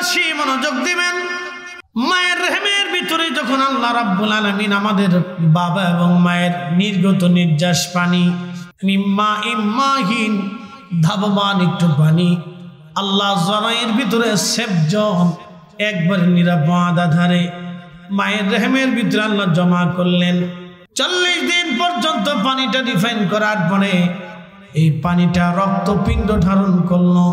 নগরবাসী মনোযোগ দিবেন। মায়ের রেহেমের ভিতরে যখন আল্লাহ রাব্বুল আলামিন আমাদের বাবা এবং মায়ের নির্গত নির্যাস পানি, মিম্মা ইম্মাহীন ধাবমান একটু পানি আল্লাহ জরায়ের ভিতরে সেবজন একবারে নিরাপদ আধারে মায়ের রেহেমের ভিতরে আল্লাহ জমা করলেন। 40 দিন পর্যন্ত পানিটা রিফাইন করার পরে এই পানিটা রক্তপিণ্ড ধারণ করলো।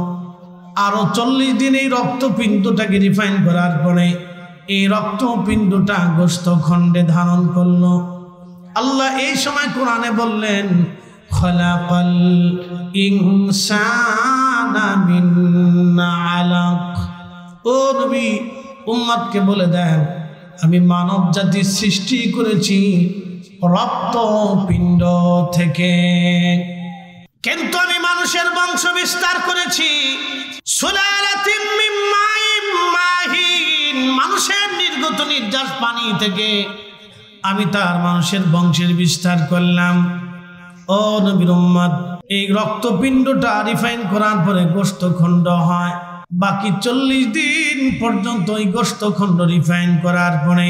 আরো 40 দিন এই রক্তপিণ্ডটাকে রিফাইন করার পরে এই রক্তপিণ্ডটা গোশত খণ্ডে ধারণ করলো। আল্লাহ এই সময় কোরআনে বললেন, খলাকাল ইনসানা মিন আলাক। ও নবী, উম্মতকে বলে দেন আমি মানব জাতির সৃষ্টি করেছি রক্তপিণ্ড থেকে, কিন্তু আমি মানুষের বংশ বিস্তার করেছি সুলালাতিম মিন মাইন মাহিন, মানুষের নির্গত নির্যাস পানি থেকে আমি তার মানুষের বংশের বিস্তার করলাম। ও নবীর উম্মত, এই রক্তপিণ্ডটা রিফাইন করার পরে গোশতখণ্ড হয়। বাকি 40 দিন পর্যন্ত এই গোশতখণ্ড রিফাইন করার পরে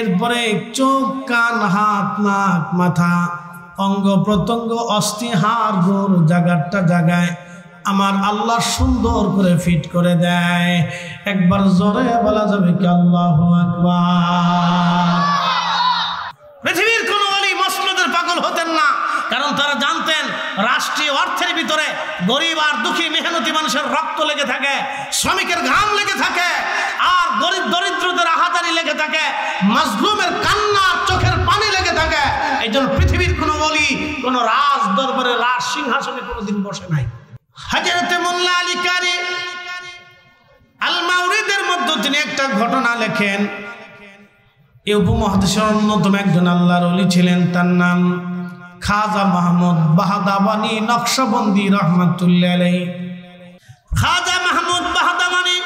এরপরে চোখ, কান, হাত, নাক, মাথা, অঙ্গ প্রত্যঙ্গ, অস্থি, হাড়, গোড় জায়গাটা জায়গায় আমার আল্লাহ সুন্দর করে ফিট করে দেয়। একবার জোরে বলা যাবে কি আল্লাহু আকবার। পৃথিবীর কোন ওলি মসনদের পাগল হতেন না, কারণ তারা জানতেন রাষ্ট্রীয় অর্থের ভিতরে গরিব আর দুঃখী মেহনতি মানুষের রক্ত লেগে থাকে, শ্রমিকের ঘাম লেগে থাকে, আর গরিব দরিদ্রদের আহাজারি লেগে থাকে, মাজলুমের কান্না চোখের পানি লেগে থাকে। এই জন্য পৃথিবীর কোন ওলি কোন রাজ দরবারে রাজ সিংহাসনে কোনোদিন বসে নাই। হযরত মোল্লা আলী কারি আল মাওরিদের মধ্যে তিনি একটা ঘটনা লেখেন। এই উপমহাদেশের অন্যতম একজন আল্লাহর ওলি ছিলেন, তার নাম খাজা মাহমুদ বাহাদাবানি নকশবন্দি রহমাতুল্লাহ আলাইহি। খাজা মাহমুদ বাহাদাবানি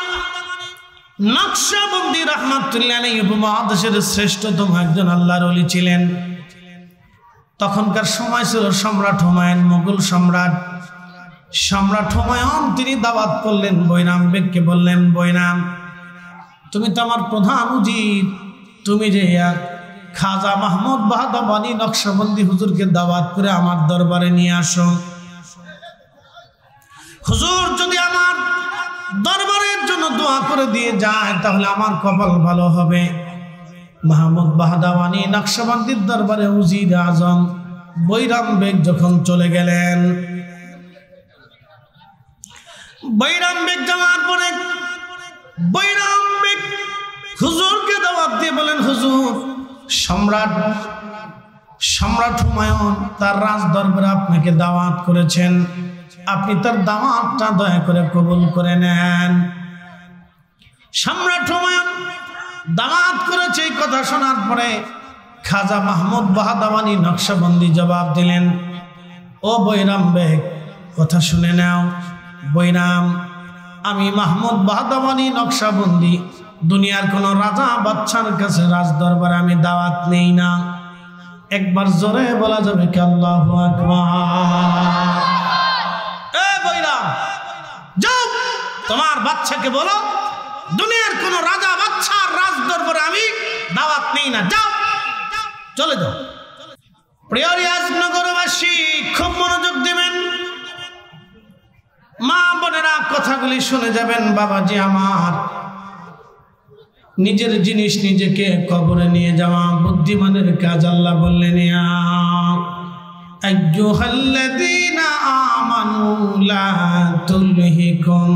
নকশবন্দি রহমাতুল্লাহ আলাইহি উপমহাদেশের শ্রেষ্ঠতম একজন আল্লাহর ওলি ছিলেন। তখনকার সময় ছিল সম্রাট হুমায়ুন, মুঘল সম্রাট। সম্রাট হুমায়ুন তিনি দাওয়াত করলেন বৈরাম বেগকে, বললেন বৈরাম, তুমি তো আমার প্রধান উজির, তুমি যে খাজা মাহমুদ বাহাদাবানি নকশবন্দি হুজুরকে দাওয়াত করে আমার দরবারে নিয়ে আসো। হুজুর যদি আমার দরবারের জন্য দোয়া করে দিয়ে যায় তাহলে আমার কপাল ভালো হবে। মাহমুদ বাহাদাবানি নকশবন্দির দরবারে উজির আজম বৈরাম বেগ যখন চলে গেলেন, বৈরাম বেগ যাওয়ার পরে বৈরাম বেগ হুজুরকে দাওয়াত দিয়ে বলেন, হুজুর সম্রাট হুমায়ুন তার রাজ দরবারে আপনাকে দাওয়াত করেছেন, আপনি তার দাওয়াতটা দয়া করে কবুল করে নেন। সম্রাট হুমায়ুন দাওয়াত করেছে, এই কথা শোনার পরে খাজা মাহমুদ বাহাদাবানি নকশবন্দি জবাব দিলেন, ও বৈরাম বেগ কথা শুনে নাও। বৈরাম, আমি মাহমুদ বাহাদাবানি নকশবন্দি দুনিয়ার কোন রাজা বাদশার কাছে রাজ দরবারে আমি দাওয়াত নেই না। একবার জোরে বলা যাবে কি আল্লাহু আকবার। এ বৈরাম, যাও তোমার বাচ্চাকে বলো দুনিয়ার কোন রাজা বাদশার রাজ দরবারে আমি দাওয়াত নেই না, যাও চলে যাও। প্রিয় রিয়াজনগরবাসী খুব মনোযোগ দিবেন, মা বোনেরা কথাগুলি শুনে যাবেন। বাবাজি আমার, নিজের জিনিস নিজেকে কবরে নিয়ে যাওয়া বুদ্ধিমানের কাজ। আল্লাহ বললেন, ইয়া আইয়ুহাল্লাযীনা আমানু লা তুলহিকুম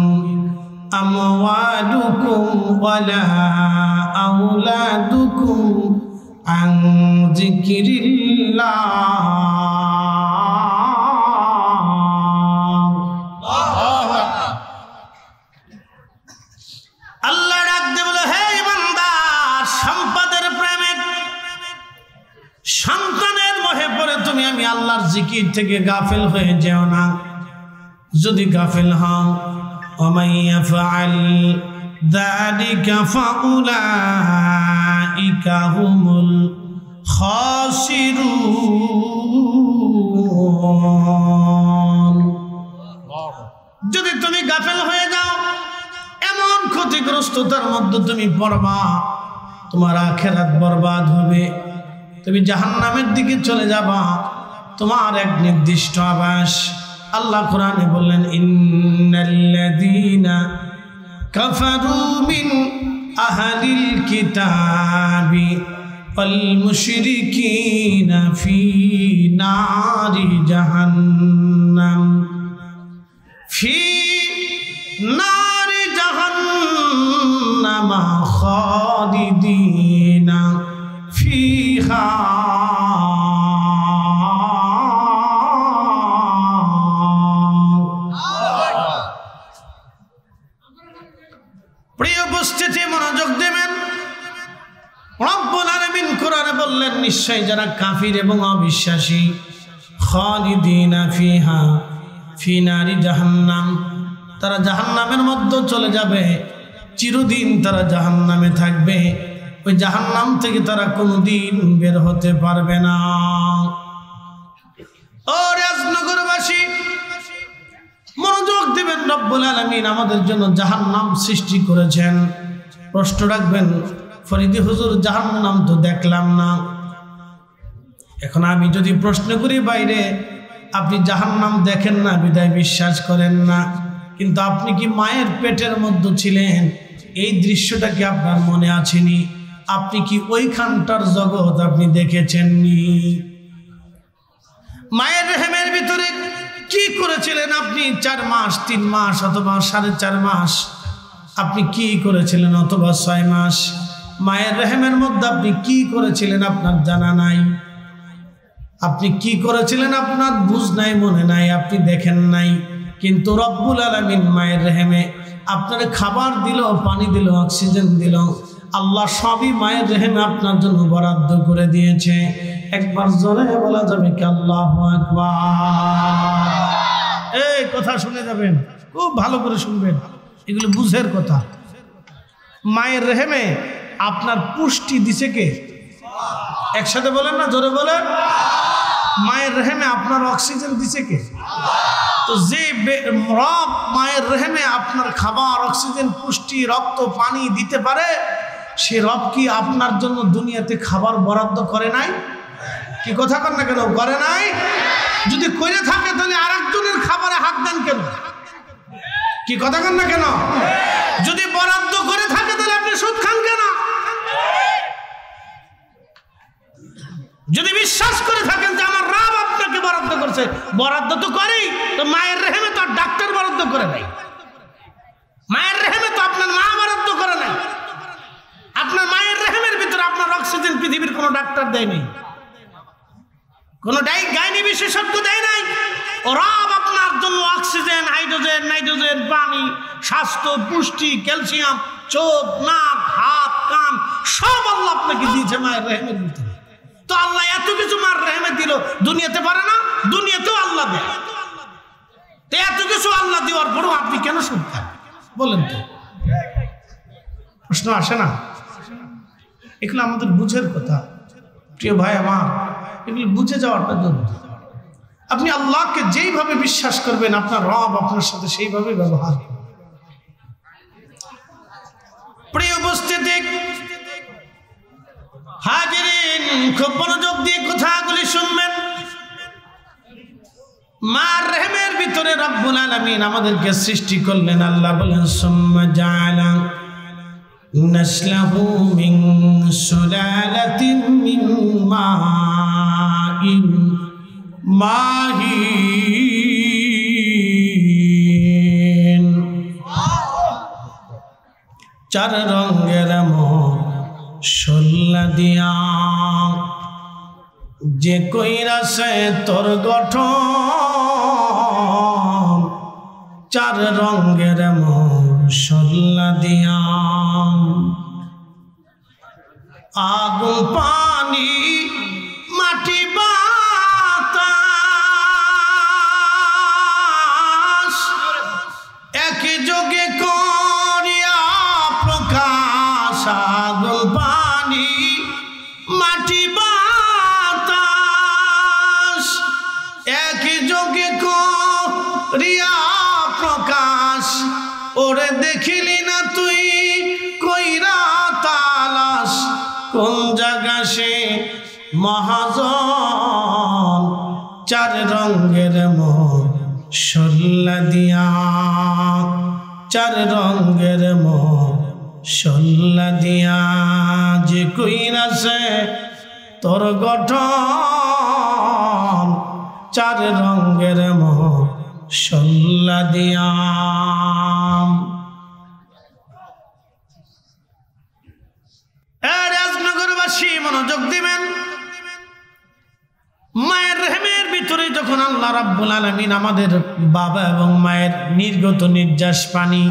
আমওয়ালুকুম ওয়ালা আওলাদুকুম আন যিকরিল্লাহ। আল্লাহ ডাক দিয়ে বলে, হে ইমানদার, সম্পদের প্রেমে সন্তানের মোহে পড়ে তুমি আমি আল্লাহর জিকির থেকে গাফিল হয়ে যেও না। যদি গাফিল হও, ওয়ামান ইয়াফআল যালিকা ফাউলাইকা হুমুল খাসিরুন। যদি তুমি গাফিল হয়ে যাও, এমন ক্ষতি ক্ষতিগ্রস্ততার মধ্যে তুমি পড়বা, তোমার আখিরাত বরবাদ হবে, তুমি জাহান্নামের দিকে চলে যাবা। তোমার এক নির্দিষ্ট আবাস। আল্লাহ কোরআনে বললেন, ইন্নাল্লাযীনা কাফারু মিন আহলিল কিতাবি ওয়াল মুশরিকিনা ফি নারি জাহান্নাম ফি নারি জাহান্নাম খালিদিনা ফিহা প্রিয় উপস্থিতি, মনোযোগ দেবেন। রব্বুল আলামিন কোরআনে বললেন, নিশ্চয় যারা কাফির এবং অবিশ্বাসী, খালিদিনা ফিহা ফি নারি জাহান্নাম, তারা জাহান্নামের মধ্যে চলে যাবে, চিরদিন তারা জাহান্নামে থাকবে। ওই জাহান্নাম থেকে তারা কোনোদিন বের হতে পারবে না। ও রাজনগরবাসী, মনোযোগ দিবেন। রব্বুল আলামিন আমাদের জন্য জাহান্নাম সৃষ্টি করেছেন। প্রশ্ন রাখবেন, ফরিদি হুজুর জাহান্নাম তো দেখলাম না। এখন আমি যদি প্রশ্ন করি বাইরে, আপনি জাহান্নাম দেখেন না বিদায় বিশ্বাস করেন না, কিন্তু আপনি কি মায়ের পেটের মধ্যে ছিলেন? এই দৃশ্যটা কি আপনার মনে আসেনি? আপনি কি ওইখানটার জগৎ আপনি দেখেছেননি? মায়ের রেহেমের ভিতরে কি করেছিলেন আপনি 4 মাস, 3 মাস অথবা 4.5 মাস? আপনি কি করেছিলেন অথবা 6 মাস? মায়ের রেহেমের মধ্যে আপনি কি করেছিলেন আপনার জানা নাই। আপনি কি করেছিলেন আপনার বুঝ নাই, মনে নাই, আপনি দেখেন নাই। কিন্তু রব্বুল আলামিন মায়ের রেহেমে আপনার খাবার দিল, পানি দিল, অক্সিজেন দিল। আল্লাহ সবই মায়ের রেহেমে আপনার জন্য বরাদ্দ করে দিয়েছে। একবার জোরে বলা যাবে কি আল্লাহু আকবার? এই কথা শুনে যাবেন, খুব ভালো করে শুনবেন, এগুলো বুঝের কথা। মায়ের রেহেমে আপনার পুষ্টি দিছে কে? একসাথে বলেন না, জোরে বলেন। মায়ের রেহেমে আপনার অক্সিজেন দিছে কে? তো যে রব মায়ের রেহেমে আপনার খাবার, অক্সিজেন, পুষ্টি, রক্ত, পানি দিতে পারে, সে রব কি আপনার জন্য দুনিয়াতে খাবার বরাদ্দ করে নাই? কি কথা কন না কেন? করে নাই? যদি করে থাকে তাহলে আরেকজনের খাবারে হাত দেন কেন? কি কথা কন না কেন? যদি বরাদ্দ করে থাকে তাহলে আপনি সুদ খান কেন? যদি বিশ্বাস করে থাকেন যে আমার রব আপনাকে বরাদ্দ করছে, বরাদ্দ তো করেই, তো মায়ের রেহেমে তো আর ডাক্তার বরাদ্দ করে নাই। মায়ের রেহেমে তো আপনার মা বরাদ্দ করে নাই। আপনার মায়ের রেহেমের ভিতরে আপনার অক্সিজেন পৃথিবীর কোনো ডাক্তার দেয়নি, কোনো গাইনি বিশেষজ্ঞ দেয় নাই। ও রব আপনার জন্য অক্সিজেন, হাইড্রোজেন, নাইট্রোজেন, পানি, স্বাস্থ্য, পুষ্টি, ক্যালসিয়াম, চোখ, নাক, হাত, কান সব আল্লাহ আপনাকে দিয়েছে মায়ের রেহেমের ভিতরে। তো আল্লাহ এত কিছু মার রেহেমে দিল, দুনিয়াতে পারে না? দুনিয়াতেও আল্লাহ দেয়। তো এত কিছু আল্লাহ দেওয়ার পরও আপনি কেন সুদ খান বলেন তো? প্রশ্ন আসে না? এগুলো আমাদের বুঝের কথা। প্রিয় ভাই আমার, এগুলো বুঝে যাওয়াটা জরুরি। আপনি আল্লাহকে যেইভাবে বিশ্বাস করবেন, আপনার রব আপনার সাথে সেইভাবে ব্যবহার করবেন। প্রিয় উপস্থিতি, হাজিরিন, খুব মনোযোগ দিয়ে কথাগুলি শুনবেন। মার রেহেমের ভিতরে রব্বুল আলামিন আমাদেরকে সৃষ্টি করলেন। আল্লাহ বলেন, সুম্মা জাআলা নাসলাহু মিন সুলালাতিন মিন মাইন মাহিন। 4 রঙের মশলা দিয়া যে কইরাছে তোর গঠন, 4 রঙের মশলা দিয়া আগুন, পানি, মাটি, বাতাস একই যোগে করিয়া প্রকাশ। আগুন, পানি, মাটি, বাতাস একই যোগে করিয়া প্রকাশ। ওরে দেখিলি না তুই মহাজন চার রঙের মশলা দিয়া, চার রঙের মশলা দিয়া যে কইরাছে তোর গঠন, চার রঙের মশলা দিয়া। রাজনগরবাসী মনোযোগ দিবেন। মায়ের রেহেমের ভিতরে যখন আল্লাহ রাব্বুল আলামিন আমাদের বাবা এবং মায়ের নির্গত নির্যাস পানি,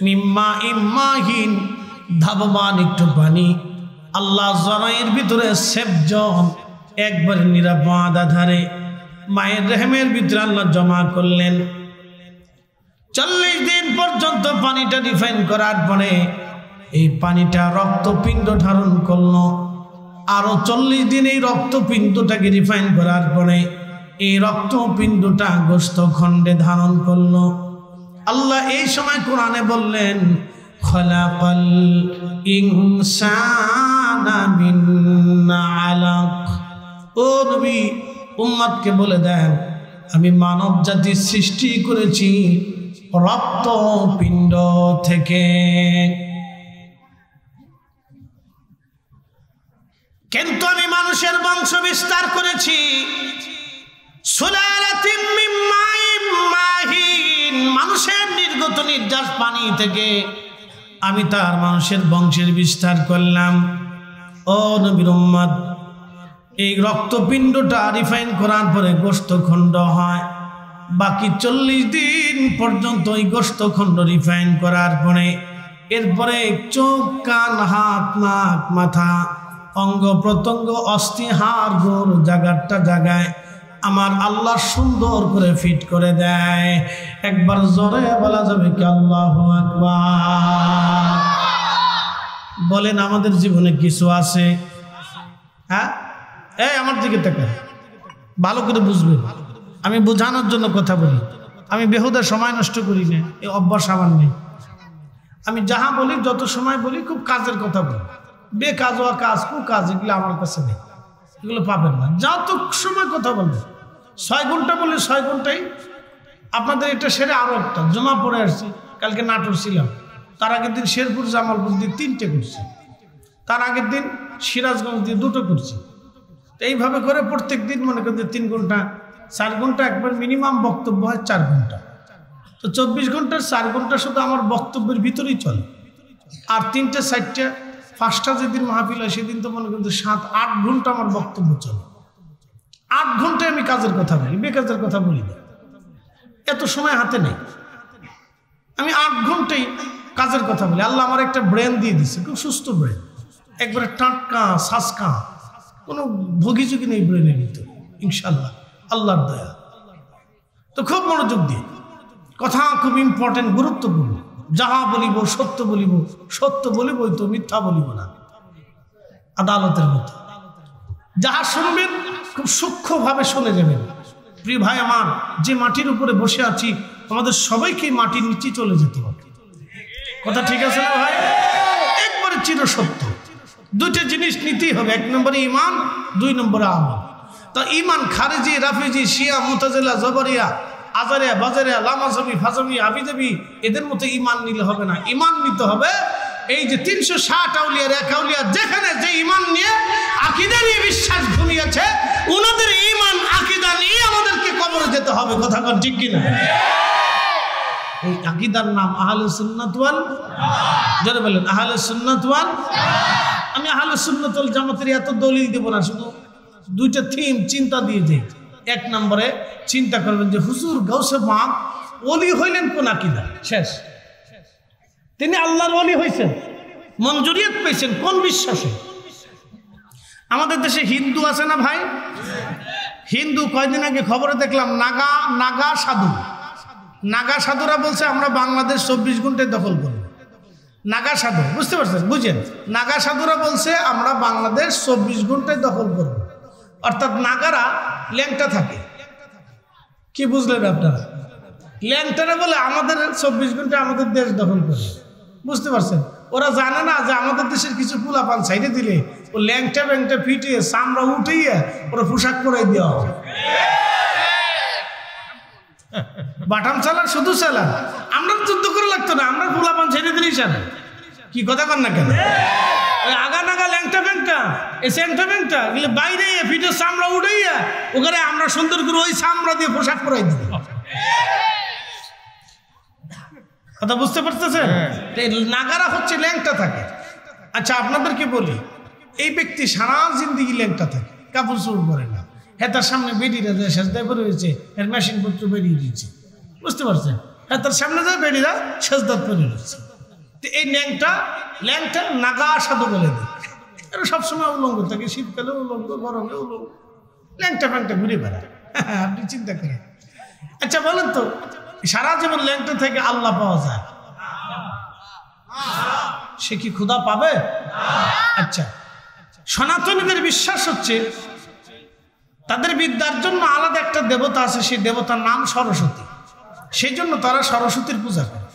মিম্মা ইম্মাহিন ধাবমান একটু পানি আল্লাহ জরায়ের ভিতরে সেবজন একবারে নিরাপদ আধারে মায়ের রেহেমের ভিতরে আল্লাহ জমা করলেন। 40 দিন পর্যন্ত পানিটা রিফাইন করার পরে এই পানিটা রক্তপিণ্ড ধারণ করলো। আরো 40 দিন এই রক্তপিণ্ডটাকে রিফাইন করার পরে এই রক্তপিণ্ডটা গোশত খণ্ডে ধারণ করলো। আল্লাহ এই সময় কোরআনে বললেন, খলাকাল ইনসানা মিন আলাক। ও নবী, উম্মতকে বলে দেন আমি মানব জাতির সৃষ্টি করেছি রক্তপিণ্ড থেকে। কিন্তু আমি মানুষের বংশ বিস্তার করেছি সুলালাতিন মিন মাইন মাহিন, মানুষের নির্গত নির্যাস পানি থেকে আমি তার মানুষের বংশের বিস্তার করলাম। ও নবীর উম্মত, এই রক্তপিণ্ডটা রিফাইন করার পরে গোশতখণ্ড হয়। বাকি 40 দিন পর্যন্ত এই গোশতখণ্ড রিফাইন করার পরে এরপরে চোখ, কান, হাত, নাক, মাথা, অঙ্গ প্রত্যঙ্গ, অস্থি, হাড়, গোড় জায়গাটা জায়গায় আমার আল্লাহ সুন্দর করে ফিট করে দেয়। একবার জোরে বলা যাবে কি আল্লাহু আকবার? বলেন আমাদের জীবনে কিছু আছে? হ্যাঁ, এই আমার দিকে তাকান, ভালো করে বুঝবেন। আমি বোঝানোর জন্য কথা বলি, আমি বেহুদা সময় নষ্ট করি না, এই অভ্যাস আমার নেই। আমি যাহা বলি, যত সময় বলি, খুব কাজের কথা বলি। বেকাজ হওয়া কাজ, কাজ এগুলো আমার কাছে নেই, এগুলো পাবেন না। যত সময় কথা বলবেন, 6 ঘন্টা বলি 6 ঘন্টাই আপনাদের এটা সেরে আরো একটা জমা পড়ে আসছি। কালকে নাটোর ছিলাম, তার আগের দিন শেরপুর জামালপুর দিয়ে 3টে করছি, তার আগের দিন সিরাজগঞ্জ দিয়ে 2টো করছি। এইভাবে করে প্রত্যেক দিন মনে করেন 3 ঘন্টা 4 ঘন্টা একবার মিনিমাম বক্তব্য হয় 4 ঘন্টা। তো 24 ঘন্টার 4 ঘন্টা শুধু আমার বক্তব্যের ভিতরেই চলে। আর 3টে 4টে 5টা যেদিন মাহফিল হয় সেদিন তো মনে করেন 7-8 ঘন্টা আমার বক্তব্য চলে। 8 ঘন্টায় আমি কাজের কথা বলি, বেকাজের কথা বলি না। এত সময় হাতে নেই, আমি 8 ঘন্টাই কাজের কথা বলি। আল্লাহ আমার একটা ব্রেন দিয়ে দিচ্ছে, খুব সুস্থ ব্রেন, একবারে টাটকা সাজকা, কোনো ভোগিচুকি নেই ব্রেনের ভিতরে, ইনশাল্লাহ, আল্লাহর দয়া। তো খুব মনোযোগ দিয়ে কথা, খুব ইম্পর্টেন্ট, গুরুত্বপূর্ণ। যাহা বলিব সত্য বলিব, সত্য বলিবই তো, মিথ্যা বলিব না, আদালতের মতো। যাহা শুনবেন খুব সূক্ষ্মভাবে শুনে যাবেন। প্রিয় ভাই আমার, যে মাটির উপরে বসে আছি আমাদের সবাইকে মাটির নিচে চলে যেতে হবে। কথা ঠিক আছে না ভাই? একবারে চিরসত্য। 2টে জিনিস নিতেই হবে, 1 নম্বরে ইমান, 2 নম্বরে আমল। তা ইমান খারেজি, রাফিজি, শিয়া, মুতাজিলা, জবরিয়া, আজারিয়া, বাজারিয়া, লামাজাবি, ফাজাবি, আবিজাবি, এদের মতো ইমান নিলে হবে না। ইমান নিতে হবে এই যে 360 আউলিয়ার 1 আউলিয়া যেখানে যে ইমান নিয়ে আকীদা নিয়ে বিশ্বাস ঘুমিয়েছে, ওনাদের ইমান আকীদা নিয়ে আমাদেরকে কবরে যেতে হবে। কথা কোন ঠিক কিনা? এই আকীদার নাম আহলে সুন্নাত ওয়াল জামাত। যারা বলেন আহলে সুন্নাত ওয়াল, আমি আহলে সুন্নাত ওয়াল জামাতের এত দলিল দেব না, শুধু 2টা থিম চিন্তা দিয়ে যাই। 1 নম্বরে চিন্তা করবেন যে হুজুর গাউসে পাক ওলি হইলেন কোন আকীদা? শেষ। তিনি আল্লাহর ওলি হয়েছেন, মঞ্জুরিয়ত পেয়েছেন কোন বিশ্বাসে? আমাদের দেশে হিন্দু আছে না ভাই? হিন্দু কয়দিন আগে খবরে দেখলাম নাগা সাধুরা বলছে আমরা বাংলাদেশ 24 ঘন্টায় দখল করব। নাগা সাধু, বুঝতে পারছেন? বুঝেন, নাগা সাধুরা বলছে আমরা বাংলাদেশ 24 ঘন্টায় দখল করব। অর্থাৎ নাগারা ল্যাংটা থাকে। কি বুঝলেন আপনারা? ল্যাংটারা বলে আমাদের 24 ঘন্টায় আমাদের দেশ দখল করবে। বুঝতে পারছেন? ওরা জানে না যে আমাদের দেশের কিছু পোলাপান সাইডে দিলে ও ল্যাংটা ব্যাংটা ফিটিয়ে চামড়া উঠিয়ে ওরা পোশাক পরাই দেওয়া হবে। বাটাম চালান শুধু চালান, আমরা যুদ্ধ করে লাগতো না, আমরা গোলাপান ছেড়ে দিলেই চালান। কি কথা কর না কেন? ওই আগা নাগা ল্যাংটা ব্যাংটা এই স্যাংটা ব্যাংটা এগুলো বাইরে ফিটে চামড়া উঠাইয়া ওখানে আমরা সুন্দর করে ওই চামড়া দিয়ে পোশাক পরাই দিই। কথা বুঝতে পারতেছেন? নাগারা হচ্ছে ল্যাংটা থাকে। আচ্ছা আপনাদেরকে বলি, এই ব্যক্তি সারা জিন্দিগি ল্যাংটা থাকে, কাপড় চোপড় পরে না, হ্যাঁ তার সামনে বেডিরা যায় সেজদায় পরে রয়েছে, এর মেশিন পত্র বেরিয়ে দিয়েছে, বুঝতে পারছেন? হ্যাঁ তার সামনে যায় বেডিরা সেজদাত পরে রয়েছে। তো এই ল্যাংটা নাগা সাধু বলে দেয়, এরা সবসময় উলঙ্গ থাকে, শীতকালে উলঙ্গ, গরমে উলঙ্গ, ল্যাংটা ফ্যাংটা ঘুরে বেড়ায়। আপনি চিন্তা করেন। আচ্ছা বলেন তো, সারা জীবন ল্যাংটা থেকে আল্লাহ পাওয়া যায়, সে কি ক্ষুধা পাবে? আচ্ছা, সনাতনীদের বিশ্বাস হচ্ছে তাদের বিদ্যার জন্য আলাদা একটা দেবতা আছে, সেই দেবতার নাম সরস্বতী, সেই জন্য তারা সরস্বতীর পূজা করে।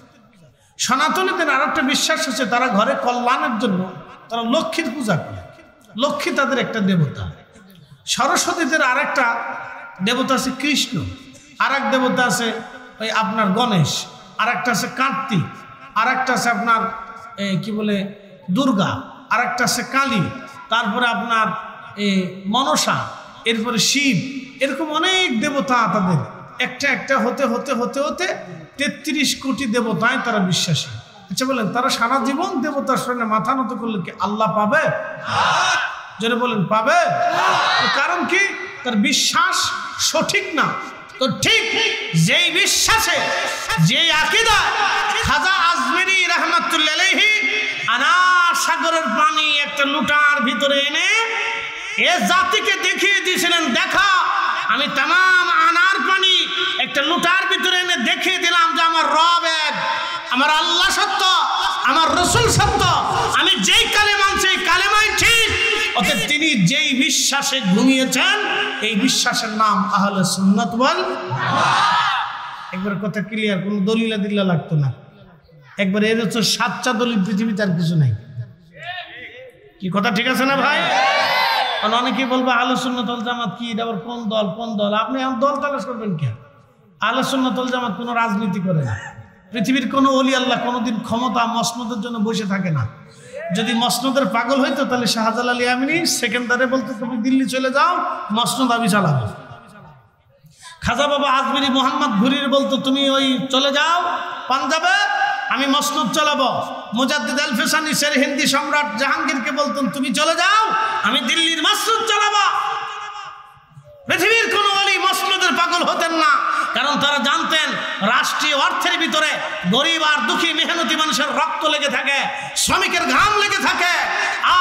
সনাতনীদের আর একটা বিশ্বাস হচ্ছে তারা ঘরে কল্যাণের জন্য তারা লক্ষ্মীর পূজা করে, লক্ষ্মী তাদের একটা দেবতা। সরস্বতীদের আর একটা দেবতা আছে কৃষ্ণ, আর এক দেবতা আছে ওই আপনার গণেশ, আর একটা আছে কার্তিক, আর একটা আছে আপনার কি বলে দুর্গা, আর একটা আছে কালী, তারপরে আপনার মনসা, এরপরে শিব, এরকম অনেক দেবতা তাদের। একটা একটা হতে হতে হতে হতে 33 কোটি দেবতায় তারা বিশ্বাসী। আচ্ছা বলেন, তারা সারা জীবন দেবতার সামনে মাথা নত করলে কি আল্লাহ পাবে? যারা বলেন পাবে। কারণ কি? তার বিশ্বাস সঠিক না। তো ঠিক যেই বিশ্বাসে, যেই আকীদা খাজা আজমিরি রাহমাতুল্লাহ আলাইহি আনার সাগরের পানি একটা লুটার ভিতরে এনে এ জাতিকে দেখিয়ে দিয়েছিলেন, দেখা আমি তামাম আনার পানি একটা লুটার ভিতরে এনে দেখিয়ে দিলাম যে আমার রব এক, আমার আল্লাহ সত্য, আমার রসুল সত্য, আমি যেই কালেমা আনছি এই কালেমাই ঠিক। অতএব তিনি যেই বিশ্বাসে ঘুমিয়েছেন এই বিশ্বাসের নাম আহলে সুন্নাত ওয়াল জামাত। একবার কথা ক্লিয়ার, কোনো দলিলা দিল্লা লাগতো না। একবার এর হচ্ছে সাতটা দলিল পৃথিবীতে আর কিছু নাই। কি কথা ঠিক আছে না ভাই? অনেকেই বলবো আহলে সুন্নাত ওয়াল জামাত কি, এটা আবার কোন দল কোন দল? আপনি এখন দল তালাশ করবেন কেন? আহলে সুন্নাত ওয়াল জামাত কোনো রাজনীতি করে না। পৃথিবীর কোনো ওলি আল্লাহ কোনোদিন ক্ষমতা মসনদের জন্য বসে থাকে না। যদি মসনদের পাগল হইতো তাহলে শাহজালাল ইয়ামিনী সেকেন্ডারে বলতো তুমি দিল্লি চলে যাও, মসনদ আমি চালাবো। খাজা বাবা আজমিরি মোহাম্মদ ঘুরির বলতো তুমি ওই চলে যাও পাঞ্জাবে, আমি মসনদ চালাবো। মুজাদ্দিদ আল ফিসানি শের হিন্দি সম্রাট জাহাঙ্গীরকে বলতেন তুমি চলে যাও, আমি দিল্লির মসনদ চালাবো। পৃথিবীর কোন ওলি মসনদের পাগল হতেন না, কারণ তারা জানতেন রাষ্ট্রীয় অর্থের ভিতরে গরিব আর দুঃখী মেহনতি মানুষের রক্ত লেগে থাকে, শ্রমিকের ঘাম লেগে থাকে,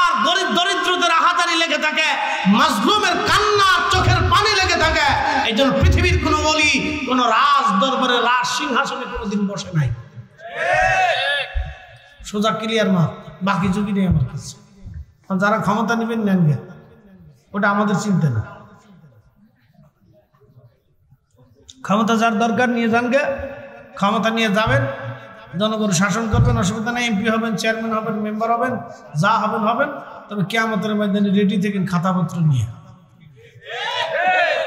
আর গরিব দরিদ্রদের আহাজারি লেগে থাকে, মাজলুমের কান্না চোখের পানি লেগে থাকে। এই জন্য পৃথিবীর কোন ওলি কোন রাজ দরবারে রাজ সিংহাসনে কোনোদিন বসে নাই। সোজা ক্লিয়ার মা, বাকি ঝুঁকি নেই আমার কাছে। যারা ক্ষমতা নেবেন নেন গে, ওটা আমাদের চিন্তা না। ক্ষমতা যার দরকার নিয়ে যান গে, ক্ষমতা নিয়ে যাবেন, জনগণ শাসন করবেন, অসুবিধা নেই। এমপি হবেন, চেয়ারম্যান হবেন, মেম্বার হবেন, যা হবেন হবেন, তবে কিয়ামতের ময়দানে রেডি থেকেন খাতাপত্র নিয়ে।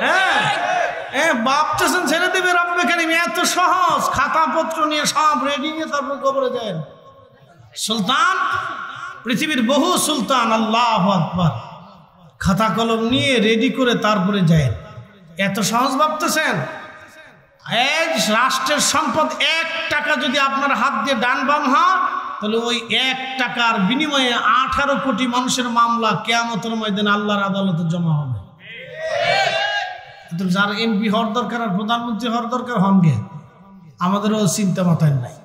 হ্যাঁ ভাবতেছেন ছেড়ে দেবে রব্বে কারীম, এত সহজ? খাতাপত্র নিয়ে সব রেডি নিয়ে তারপর কবরে যান। সুলতান, পৃথিবীর বহু সুলতান, আল্লাহু আকবার, খাতা কলম নিয়ে রেডি করে তারপরে যায়। এত সহজ ভাবতেছেন? এই রাষ্ট্রের সম্পদ 1 টাকা যদি আপনার হাত দিয়ে ডান বাম হয়, তাহলে ওই 1 টাকার বিনিময়ে 18 কোটি মানুষের মামলা কিয়ামতের ময়দানে আল্লাহর আদালতে জমা হবে। যার এমপি হওয়ার দরকার আর প্রধানমন্ত্রী হওয়ার দরকার হন গে, আমাদেরও চিন্তা মাথায় নাই।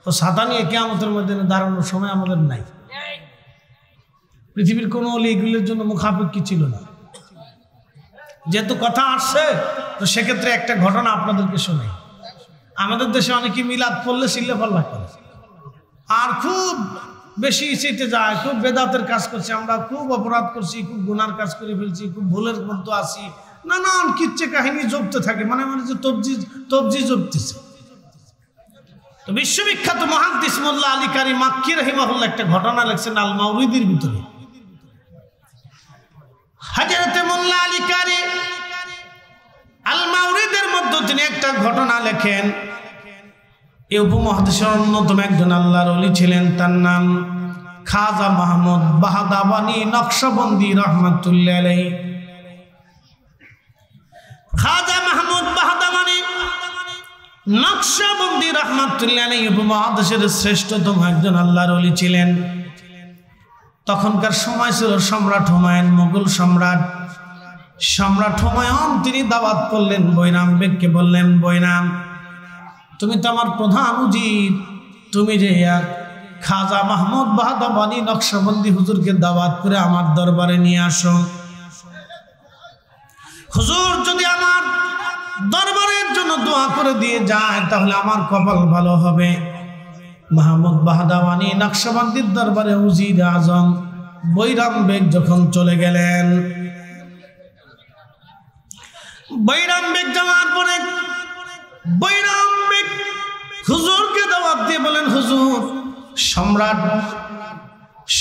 তো ছাতা নিয়ে কিয়ামতের ময়দানে দাঁড়ানোর সময় আমাদের নাই। পৃথিবীর কোনো ওলি এগুলোর জন্য মুখাপেক্ষী ছিল না। যেহেতু কথা আসছে, তো সেক্ষেত্রে একটা ঘটনা আপনাদেরকে শোনাই। আমাদের দেশে অনেকে মিলাদ পড়লে চিল্লে পাল্লা করে, আর খুব বেশি চেটে যায়, খুব বেদাতের কাজ করছে, আমরা খুব অপরাধ করছি, খুব গুনার কাজ করে ফেলছি, খুব ভুলের মধ্যে আছি, নানান কিচ্ছে কাহিনী জপতে থাকে, মানে যে তবজি জপতেছে। তো বিশ্ববিখ্যাত মুহাদ্দিস মোল্লা আলী কারি মাক্কি রাহিমাহুল্লাহ একটা ঘটনা লিখছেন আল মাউরিদির ভিতরে। হযরতে মোল্লা আলী কারি আল মাউরিদের মধ্যে তিনি একটা ঘটনা লেখেন। এই উপমহাদেশের অন্যতম একজন আল্লাহর ওলি ছিলেন, তার নাম খাজা মাহমুদ বাহাদাবানি নকশবন্দি রহমাতুল্লাহ আলাইহি। খাজা মাহমুদ বাহাদাবানি নকশবন্দি রহমাতুল্লাহ আলাইহি উপমহাদেশের শ্রেষ্ঠতম একজন আল্লাহর ওলি ছিলেন। তখনকার সময় ছিল সম্রাট হুমায়ুন, মুঘল সম্রাট হুমায়ুন তিনি দাওয়াত করলেন বৈরাম বেগকে, বললেন বৈরাম তুমি তো আমার প্রধান উজির, তুমি যে খাজা মাহমুদ বাহাদাবানি নকশবন্দি হুজুরকে দাওয়াত করে আমার দরবারে নিয়ে আসো। হুজুর যদি আমার দরবারের জন্য দোয়া করে দিয়ে যায় তাহলে আমার কপাল ভালো হবে। মাহমুদ বাহাদাবানি নকশবন্দির দরবারে উজির আজম বৈরাম বেগ যখন চলে গেলেন, বৈরাম বেগ যাওয়ার পরে বৈরাম বেগ হুজুরকে দাওয়াত দিয়ে বলেন হুজুর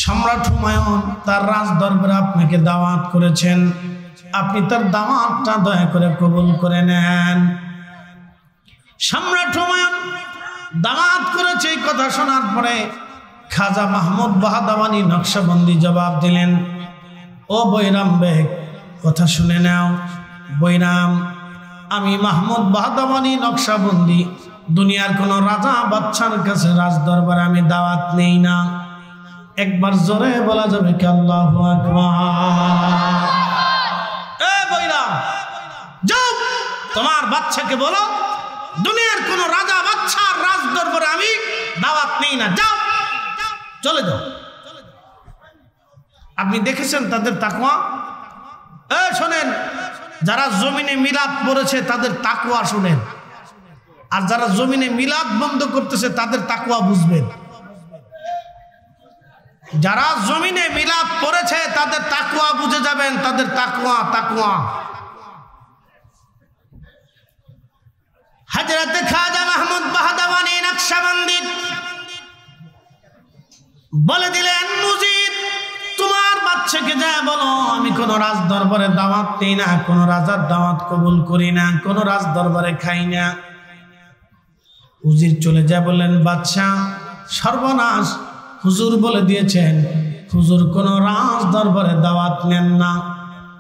সম্রাট হুমায়ুন তার রাজ দরবারে আপনাকে দাওয়াত করেছেন, আপনি তার দাওয়াতটা দয়া করে কবুল করে নেন। সম্রাট হুমায়ুন দাওয়াত করেছে এই কথা শোনার পরে খাজা মাহমুদ বাহাদাবানি নকশবন্দি জবাব দিলেন, ও বৈরাম বেগ কথা শুনে নাও। বৈরাম আমি মাহমুদ বাহাদাবানি নকশবন্দি দুনিয়ার কোন রাজা বাদশার কাছে রাজ দরবারে আমি দাওয়াত নেই না। একবার জোরে বলা যাবে কি আল্লাহু আকবার? এ বৈরাম যাও তোমার বাচ্চাকে বলো দুনিয়ার কোন রাজা বাদশার রাজ দরবারে আমি দাওয়াত নেই না, যাও চলে যাও। আপনি দেখেছেন তাদের তাকওয়া? শোনেন, যারা জমিনে মিলাদ পড়েছে তাদের তাকওয়া শুনেন, আর যারা জমিনে মিলাদ বন্ধ করতেছে তাদের তাকওয়া বুঝবেন। যারা জমিনে মিলাদ পড়েছে তাদের তাকওয়া বুঝে যাবেন, তাদের তাকওয়া। হযরতে খাজা মাহমুদ বাহাদাবানি নকশবন্দি বলে দিলেন, মুজিব তোমার বাচ্চাকে যা বলো আমি কোন রাজ দরবারে দাওয়াত নেই না, কোন রাজার দাওয়াত কবুল করি না, কোন রাজ দরবারে খাই না। উজির চলে যায়, বললেন বাদশা সর্বনাশ, হুজুর বলে দিয়েছেন হুজুর কোন রাজ দরবারে দাওয়াত নেন না,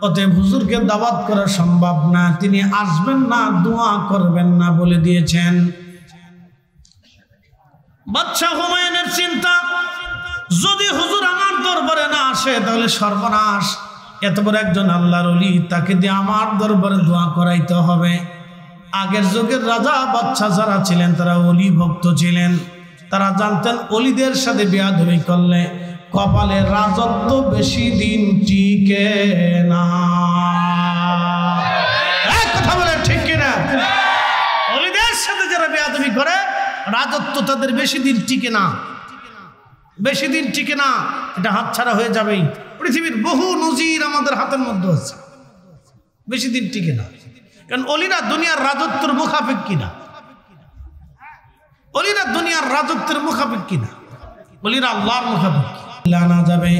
অতএব হুজুরকে দাওয়াত করা সম্ভব না, তিনি আসবেন না, দোয়া করবেন না বলে দিয়েছেন। বাদশা হুমায়ুনের চিন্তা, যদি হুজুর আমার দরবারে না আসে তাহলে সর্বনাশ, এত বড় একজন আল্লাহর ওলি তাকে দিয়ে আমার দরবারে দোয়া করাইতে হবে। আগের যুগের রাজা বাদশা যারা ছিলেন তারা ওলি ভক্ত ছিলেন, তারা জানতেন ওলিদের সাথে বেয়াদবি করলে কপালে রাজত্ব বেশি দিন টিকে না। কথা বলে ঠিক কিনা? ওলিদের সাথে যারা বেয়াদবি করে রাজত্ব তাদের বেশি দিন টিকে না, বেশি দিন টিকে না, এটা হাতছাড়া হয়ে যাবেই। পৃথিবীর বহু নজির আমাদের হাতের মধ্যে আছে, বেশি দিন টিকে না। কারণ অলিরা দুনিয়ার রাজত্বের মুখাপেক্ষী না, অলিরা দুনিয়ার রাজত্বের মুখাপেক্ষী না, অলিরা আল্লাহর মুখাপেক্ষী। না যাবে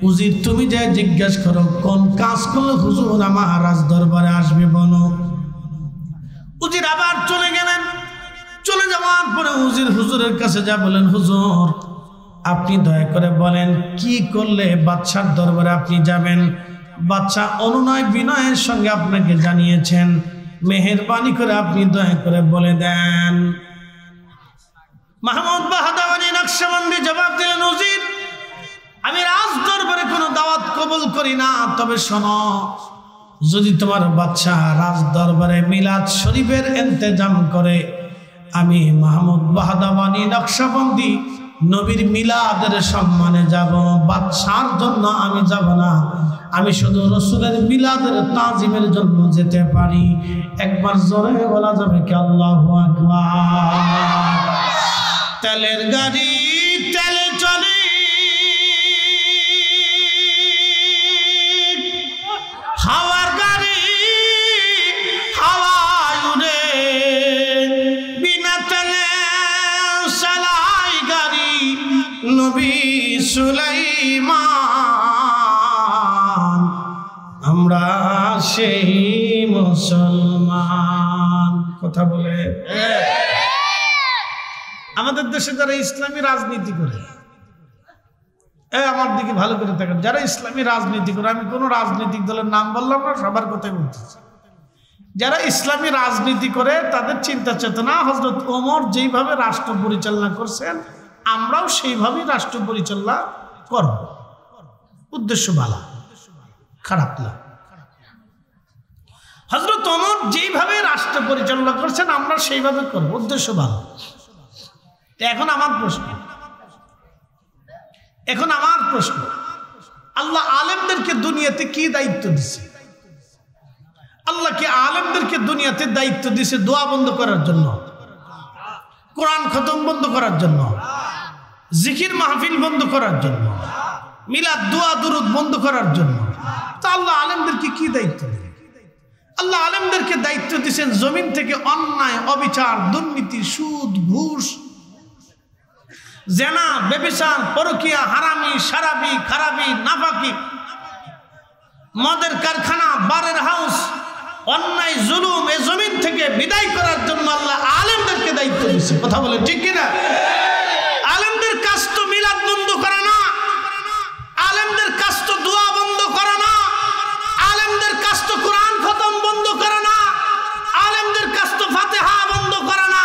উজির, তুমি যা জিজ্ঞাসা করো কোন কাজ করলে হুজুর আমার রাজ দরবারে আসবে বলো। উজির আবার চলে গেলেন, চলে যাওয়ার পরে উজির হুজুরের কাছে যা বলেন, হুজুর আপনি দয়া করে বলেন কি করলে বাদশার দরবারে আপনি যাবেন। বাদশা অনুনয় বিনয়ের সঙ্গে আপনাকে জানিয়েছেন, মেহেরবানি করে আপনি দয়া করে বলে দেন। মাহমুদ বাহাদাবানি নকশবন্দি জবাব দিলেন, উজির আমি রাজ দরবারে কোনো দাওয়াত কবুল করি না, তবে শোনো যদি তোমার বাদশা রাজ দরবারে মিলাদ শরীফের ইন্তজাম করে, আমি মাহমুদ বাহাদাবানি নকশবন্দি নবীর মিলাদের সম্মানে যাব, বাদশার জন্য আমি যাব না, আমি শুধু রসুলের মিলাদের তাজিমের জন্য যেতে পারি। একবার জোরে বলা যাবে কি আল্লাহু আকবার? তেলের গাড়ি তেলে চলে, হাওয়ার গাড়ি হাওয়ায় উড়ে, বিনা তেলে নবী সুলাইমান, আমরা সেই মুসলমান। কথা বলে আমাদের দেশে যারা ইসলামী রাজনীতি করে, আমার দিকে ভালো করে থাকেন, যারা ইসলামী রাজনীতি করে, আমি কোন রাজনৈতিক দলের নাম বললাম না, সবার কথাই বলতেছি, যারা ইসলামী রাজনীতি করে তাদের চিন্তা চেতনা হযরত ওমর যেইভাবে রাষ্ট্র পরিচালনা করছেন আমরাও সেইভাবেই রাষ্ট্র পরিচালনা করব। উদ্দেশ্য ভালো, খারাপ না। হযরত ওমর যেইভাবে রাষ্ট্র পরিচালনা করছেন আমরা সেইভাবে করব, উদ্দেশ্য ভালো। এখন আমার প্রশ্ন, আল্লাহ আলেমদেরকে দুনিয়াতে কি দায়িত্ব দিছে? আল্লাহ কি আলেমদেরকে দুনিয়াতে দায়িত্ব দিছে দোয়া বন্ধ করার জন্য, কোরআন খতম বন্ধ করার জন্য, জিকির মাহফিল বন্ধ করার জন্য, মিলাদ দোয়া দুরুদ বন্ধ করার জন্য? তা আল্লাহ আলেমদেরকে কি দায়িত্ব দিলেন? আল্লাহ আলেমদেরকে দায়িত্ব দিয়েছেন জমিন থেকে অন্যায়, অবিচার, দুর্নীতি, সুদ, ঘুষ, জেনা, ব্যভিচার, পরকিয়া, হারামি, সারাবি, খারাবি, নাফাকি, মদের কারখানা, বারের হাউস, অন্যায়, জুলুম এই জমিন থেকে বিদায় করার জন্য আল্লাহ আলেমদেরকে দায়িত্ব দিয়েছে। কথা বলে ঠিক কিনা? আলেমদের কাজ তো মিলাদ বন্ধ করা না, আলেমদের কাজ তো দোয়া বন্ধ করা না, আলেমদের কাজ তো কোরআন খতম বন্ধ করা না, আলেমদের কাজ তো ফাতিহা বন্ধ করা না,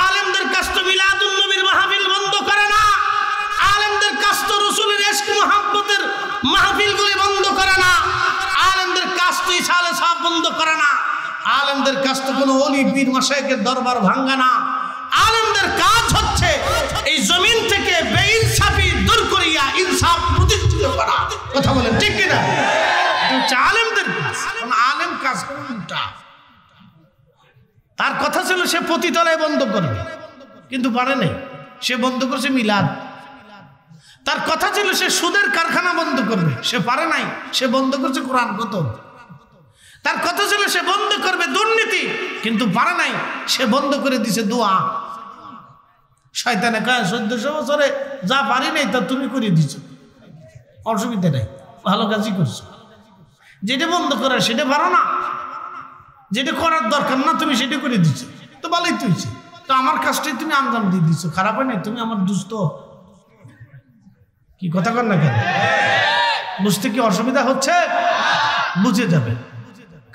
আলেমদের কাজ তো মিলাদুন নবীর মাহফিল বন্ধ করা না, আলেমদের কাজ তো রাসূলের ইশক মুহাব্বতের মাহফিলগুলি বন্ধ করা না, আলেমদের কাজ তো ইসালে সাহেব বন্ধ করা না, আলেমদের কাজ তো কোনো ওলি পীর মাশায়েখের দরবার ভাঙা না। আলেমদের কাজ হচ্ছে এই জমিন থেকে বেইনসাফি দূর করিয়া ইনসাফ প্রতিষ্ঠিত করা। কথা বলেন ঠিক কিনা? এটা আলেমদের কাজ। আলেম কাজ কোনটা? তার কথা ছিল সে পতিতালয় বন্ধ করবে, কিন্তু পারে নাই, সে বন্ধ করছে মিলাদ। তার কথা ছিল সে সুদের কারখানা বন্ধ করবে, সে পারে নাই, সে বন্ধ করছে কোরআন খতম। তার কথা ছিল সে বন্ধ করবে দুর্নীতি, কিন্তু পারে নাই, সে বন্ধ করে দিছে দোয়া। শয়তানে কয় 1400 বছরে যা পারি নাই তা তুমি করে দিছো, অসুবিধা নাই, ভালো কাজই করছো। যেটা বন্ধ করার সেটা পারো না, যেটা করার দরকার না তুমি সেটা করে দিছো, তো ভালোই তো হয়েছে। তো আমার কাজটাই তুমি আঞ্জাম দিয়ে দিছো, খারাপ হয় নাই, তুমি আমার দুস্থ। কি কথা কর না কেন? বুঝতে কি অসুবিধা হচ্ছে? বুঝে যাবে।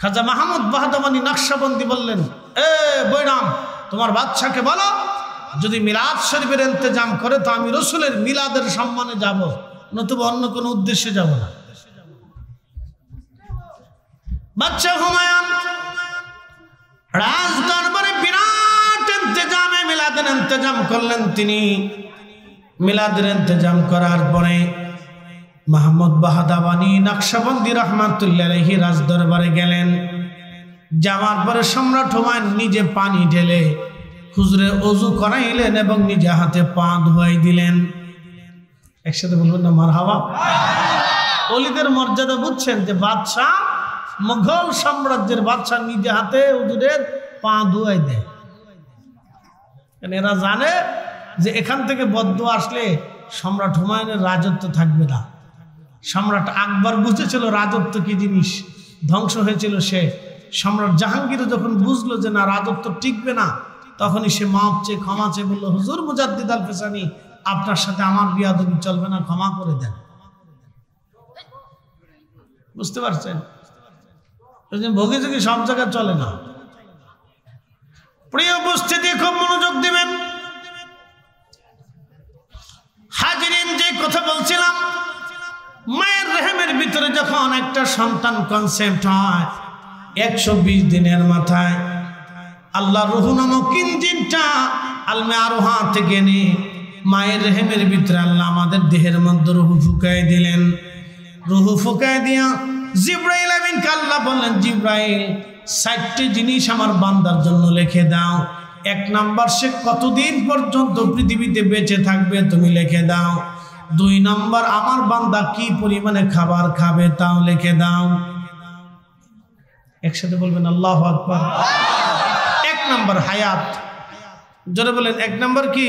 খাজা মাহমুদ বাহাদুমানি নকশবন্দি বললেন, এ বৈরাম, তোমার বাদশাকে বলো যদি মিলাদ শরীফের ইন্তজাম করে তো আমি রসুলের মিলাদের সম্মানে যাব, নতুবা অন্য কোনো উদ্দেশ্যে যাব না। বাদশা হুমায়ুন রাজ দরবারে বিরাট ইন্তজামে মিলাদের ইন্তজাম করলেন। তিনি মিলাদের ইন্তজাম করার পরে মাহমুদ বাহাদুমানি নকশবন্দি রহমাতুল্লাহ আলাইহি রাজ দরবারে গেলেন। যাওয়ার পরে সম্রাট হুমায়ুন নিজে পানি ঢেলে হুজুরে ওযু করাইলেন এবং নিজে হাতে পা ধুয়াই দিলেন। একসাথে বলবেন না মারহাবা? ওলিদের মর্যাদা বুঝছেন যে বাদশাহ, মুঘল সাম্রাজ্যের বাদশাহ নিজে হাতে হুজুরের পা ধুয়াই দেয়। এরা জানে যে এখান থেকে বদদুয়া আসলে সম্রাট হুমায়ুনের রাজত্ব থাকবে না। সম্রাট আকবর বুঝেছিল রাজত্ব কি জিনিস, ধ্বংস হয়েছিল সে। সম্রাট জাহাঙ্গীর যখন বুঝলো যে না রাজত্ব টিকবে না, তখনই সে মাপ চেয়ে ক্ষমা চেয়ে বললো, হুজুর মুজাদ্দিদ আল ফেসানি, আপনার সাথে আমার বিয়াদবি চলবে না, ক্ষমা করে দেন। বুঝতে পারছেন? ভোগে যোগে সব জায়গায় চলে না। প্রিয় উপস্থিতি, খুব মনোযোগ দিবেন। হাজিরিন, যে কথা বলছিলাম, মায়ের রেহেমের ভিতরে যখন একটা সন্তান কনসেপ্ট হয় 120 দিনের মাথায় আল্লাহ রুহ নামক ইঞ্জিনটা আলমে আরোহা থেকে এনে মায়ের রেহেমের ভিতরে আল্লাহ আমাদের দেহের মধ্যে রুহ ফুকায় দিলেন। রুহ ফুকায় দিয়া জিব্রাইল আমিনকে আল্লাহ বললেন, জিব্রাইল 60টি জিনিস আমার বান্দার জন্য লিখে দাও। 1 নাম্বার, সে কতদিন পর্যন্ত পৃথিবীতে বেঁচে থাকবে তুমি লিখে দাও। 2 নাম্বার, আমার বান্দা কি পরিমাণে খাবার খাবে তাও লিখে দাও। একসাথে বলবেন আল্লাহু আকবার। 1 নাম্বার হায়াত, জোরে বলেন। 1 নম্বর কি?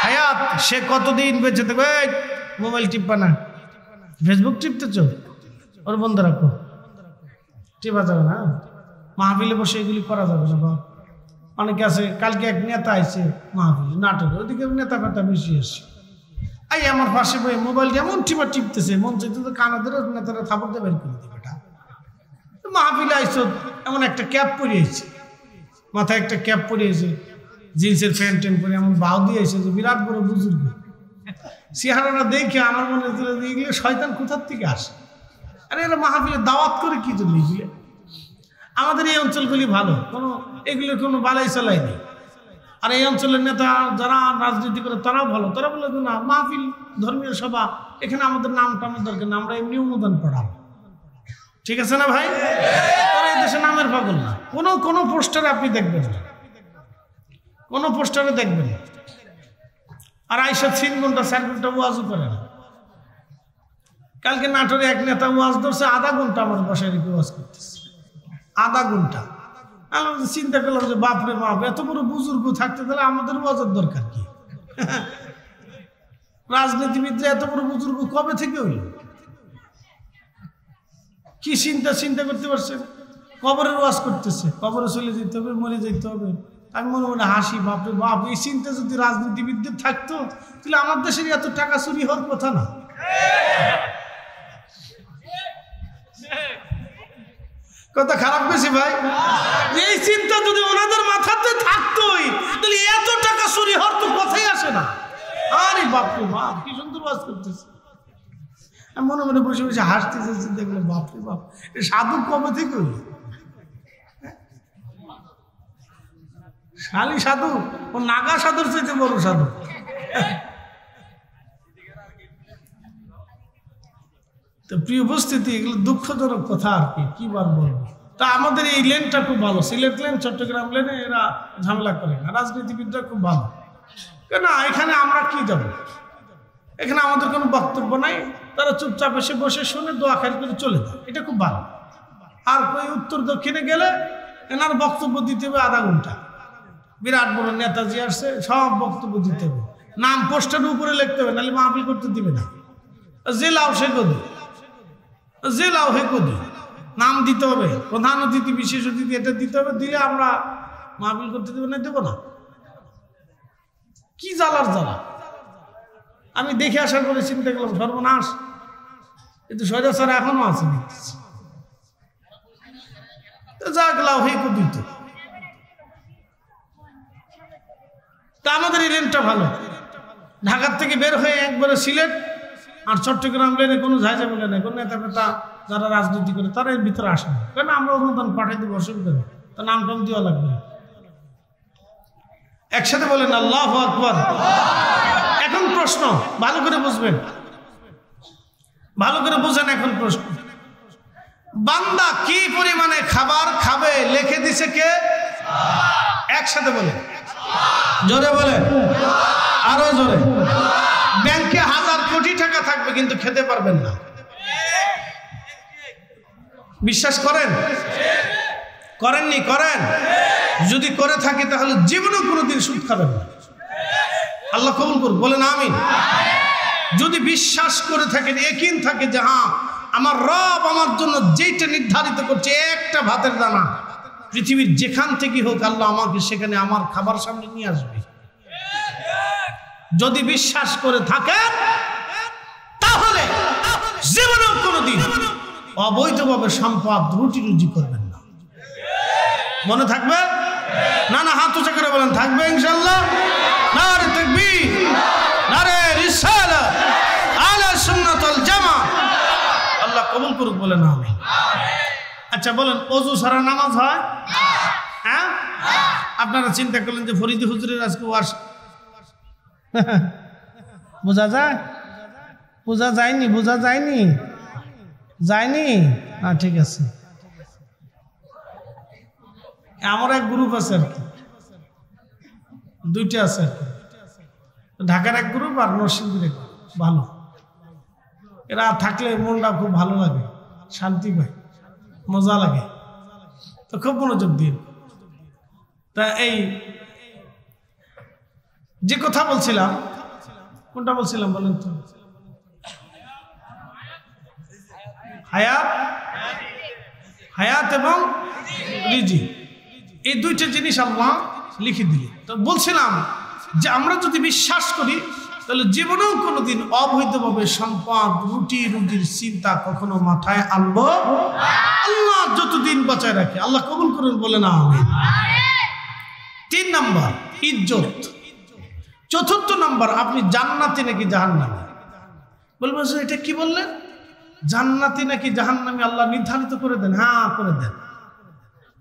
হায়াত। সে কতদিন বেঁচে থাকবে? মোবাইল টিপবা না, ফেসবুক টিপতেছ, ওর বন্ধ রাখো, টিপা যাবে না। মাহফিলে বসে এগুলি করা যাবে না। বা অনেকে আছে, কালকে এক নেতা আইছে মাহফিলে, নাটক, ওইদিকে নেতা কথা বেশি আসছে, এই আমার পাশে বই মোবাইল যেমন টিপতেছে, মন চাইতে তো কানাদের নেতারা থাপড় দিয়ে বের করে দিবে। এটা মাহফিলে আইসো, এমন একটা ক্যাপ পরিয়েছে, মাথায় একটা ক্যাপ পরিয়েছে, জিন্সের প্যান্ট ট্যান্ট পরে এমন বাউ দিয়ে এসে, যে বিরাট বড় বুজুর্গ। চেহারাটা দেখে আমার মনে হচ্ছে এগুলো শয়তান কোথার থেকে আসে। আরে এরা মাহফিলে দাওয়াত করে কি জন্য? এগুলো আমাদের এই অঞ্চলগুলি ভালো, কোনো এগুলোর কোনো বালাই চালাই নেই। আর এই অঞ্চলের নেতা যারা রাজনীতি করে তারাও ভালো, তারা বলে না মাহফিল ধর্মীয় সভা, এখানে আমাদের নাম টামের দরকার না, আমরা এমনি অনুদান পড়াবো। ঠিক আছে না ভাই? তারা এই দেশে নামের পাগল না। কোনো পোস্টারে আপনি দেখবেন না, কোনো পোস্টারে দেখবেন না। আর আইসা 3 ঘন্টা 4 ঘন্টা ওয়াজও করে না। কালকে নাটোরে এক নেতা ওয়াজ ধরছে, আধা ঘন্টা আমার বাসায় রেখে ওয়াজ করতেছে, আধা ঘন্টা। আমি চিন্তা করলাম যে বাপরে বাপ, এত বড় বুজুর্গ থাকতে তাহলে আমাদের ওয়াজের দরকার কি? রাজনীতিবিদরা এত বড় বুজুর্গ কবে থেকে হইল? কি চিন্তা করতে পারছেন? কবরের ওয়াজ করতেছে, কবরে চলে যেতে হবে, মরে যেতে হবে। আমি মনে মনে হাসি, বাপরে বাপ, এই চিন্তা যদি রাজনীতিবিদদের থাকতো তাহলে আমার দেশের এত টাকা চুরি হওয়ার কথা না। কথা খারাপ বেশি ভাই? এই চিন্তা যদি ওনাদের মাথাতে থাকতোই তাহলে এত টাকা চুরি হওয়ার তো কথাই আসে না। আরে বাপরে বাপ, কি সুন্দর ওয়াজ করতেছে। আমি মনে মনে বসে বসে হাসতেছে, চিন্তা করলে বাপরে বাপ, এই সাধু কবে থেকে হইল? শালি সাধু, ও নাগা সাধুর চাইতে বড় সাধু। তো প্রিয় উপস্থিতি, এগুলো দুঃখজনক কথা আর কি বার বলবো। তা আমাদের এই লেনটা খুব ভালো, সিলেট লেন, চট্টগ্রাম লেনে এরা ঝামেলা করে না, রাজনীতিবিদরা খুব ভালো। কেন এখানে আমরা কি যাব? এখানে আমাদের কোনো বক্তব্য নাই, তারা চুপচাপ এসে বসে শুনে দোয়া খালি করে চলে যায়, এটা খুব ভালো। আর ওই উত্তর দক্ষিণে গেলে এনার বক্তব্য দিতে হবে আধা ঘন্টা। বিরাট বড় নেতাজি আসছে, সব বক্তব্য দিতে হবে, নাম পোস্টারের উপরে লিখতে হবে, নাহলে মাহফিল করতে দিবে না। যে লাও সে কদি, যে লাও হে কদি, নাম দিতে হবে, প্রধান অতিথি বিশেষ অতিথি এটা দিতে হবে, দিলে আমরা মাহফিল করতে দেবে না, দেবো না। কি জ্বালার জ্বালা! আমি দেখে আসার পরে চিন্তা করলাম সর্বনাশ, কিন্তু স্বৈরাচার এখনো আছে দেখতেছি। যাক লাও হে কদি, তো তা আমাদের এই লেনটা ভালো। ঢাকার থেকে বের হয়ে একবারে সিলেট আর চট্টগ্রাম লেনে কোনো ঝাঁঝা বলে নেই, কোনো নেতা ফেতা যারা রাজনীতি করে তারা এর ভিতরে আসে না। কেন আমরা অনুদান পাঠাই দিব, অসুবিধা নেই, তা নাম টাম দেওয়া লাগবে না। একসাথে বলেন আল্লাহু আকবার। এখন প্রশ্ন ভালো করে বুঝবেন, ভালো করে বুঝেন। এখন প্রশ্ন, বান্দা কি পরিমাণে খাবার খাবে লিখে দিছে কে? একসাথে বলেন, জোরে বলেন, আরো জোরে। ব্যাংকে 1000 কোটি টাকা থাকবে কিন্তু খেতে পারবেন না। বিশ্বাস করেন? করেননি? করেন? যদি করে থাকি তাহলে জীবনেও কোনোদিন সুদ খাবেন না। আল্লাহ কবুল করুন, বলেন আমিন। যদি বিশ্বাস করে থাকেন, ইয়াকিন থাকে যে হ্যাঁ আমার রব আমার জন্য যেটা নির্ধারিত করছে, একটা ভাতের দানা পৃথিবীর যেখান থেকে হোক আল্লাহ আমাকে সেখানে আমার খাবার সামনে নিয়ে আসবে, যদি বিশ্বাস করে থাকেন তাহলে জীবনেও কোনোদিন অবৈধভাবে সম্পদ রুটি করবেন না। মনে থাকবে? না না, হাত উঁচা করে বলেন থাকবে ইনশাআল্লাহ। নারে তাকবীর, নারে রিসালাত, আহলে সুন্নাত ওয়াল জামাত। আল্লাহ কবুল করুক, বলেন আমিন। আচ্ছা বলেন, ওযু ছাড়া নামাজ হয়? হ্যাঁ, আপনারা চিন্তা করলেন যে ফরিদি হুজুরের আজকে ওয়াজ বোঝা যায়? বোঝা যায়নি? বোঝা যায়নি? যায়নি? হ্যাঁ ঠিক আছে। আমার এক গ্রুপ আছে আর কি, দুইটা আছে আর কি, ঢাকার এক গ্রুপ আর নরসিংদীর এক গ্রুপ। ভালো, এরা থাকলে মনটা খুব ভালো লাগে, শান্তি পায়, মজা লাগে, তো খুব মনোযোগ দিয়ে। তা এই যে কথা বলছিলাম, কোনটা বলছিলাম বলেন তো? হায়াত, হায়াত এবং রিজিক, এই দুইটা জিনিস আল্লাহ লিখে দিলেন। তো বলছিলাম যে আমরা যদি বিশ্বাস করি তাহলে জীবনেও কোনোদিন অবৈধভাবে সম্পদ, রুটি রুজির চিন্তা কখনো মাথায় আনবো আল্লাহ যতদিন বাঁচায় রাখে। আল্লাহ কবুল করুন, বলে না আমিন। 3 নম্বর ইজ্জত। 4র্থ নম্বর আপনি জান্নাতি নাকি জাহান্নামী। বলবো এটা কি বললেন? জান্নাতি নাকি জাহান্নামী আল্লাহ নির্ধারিত করে দেন। হ্যাঁ করে দেন।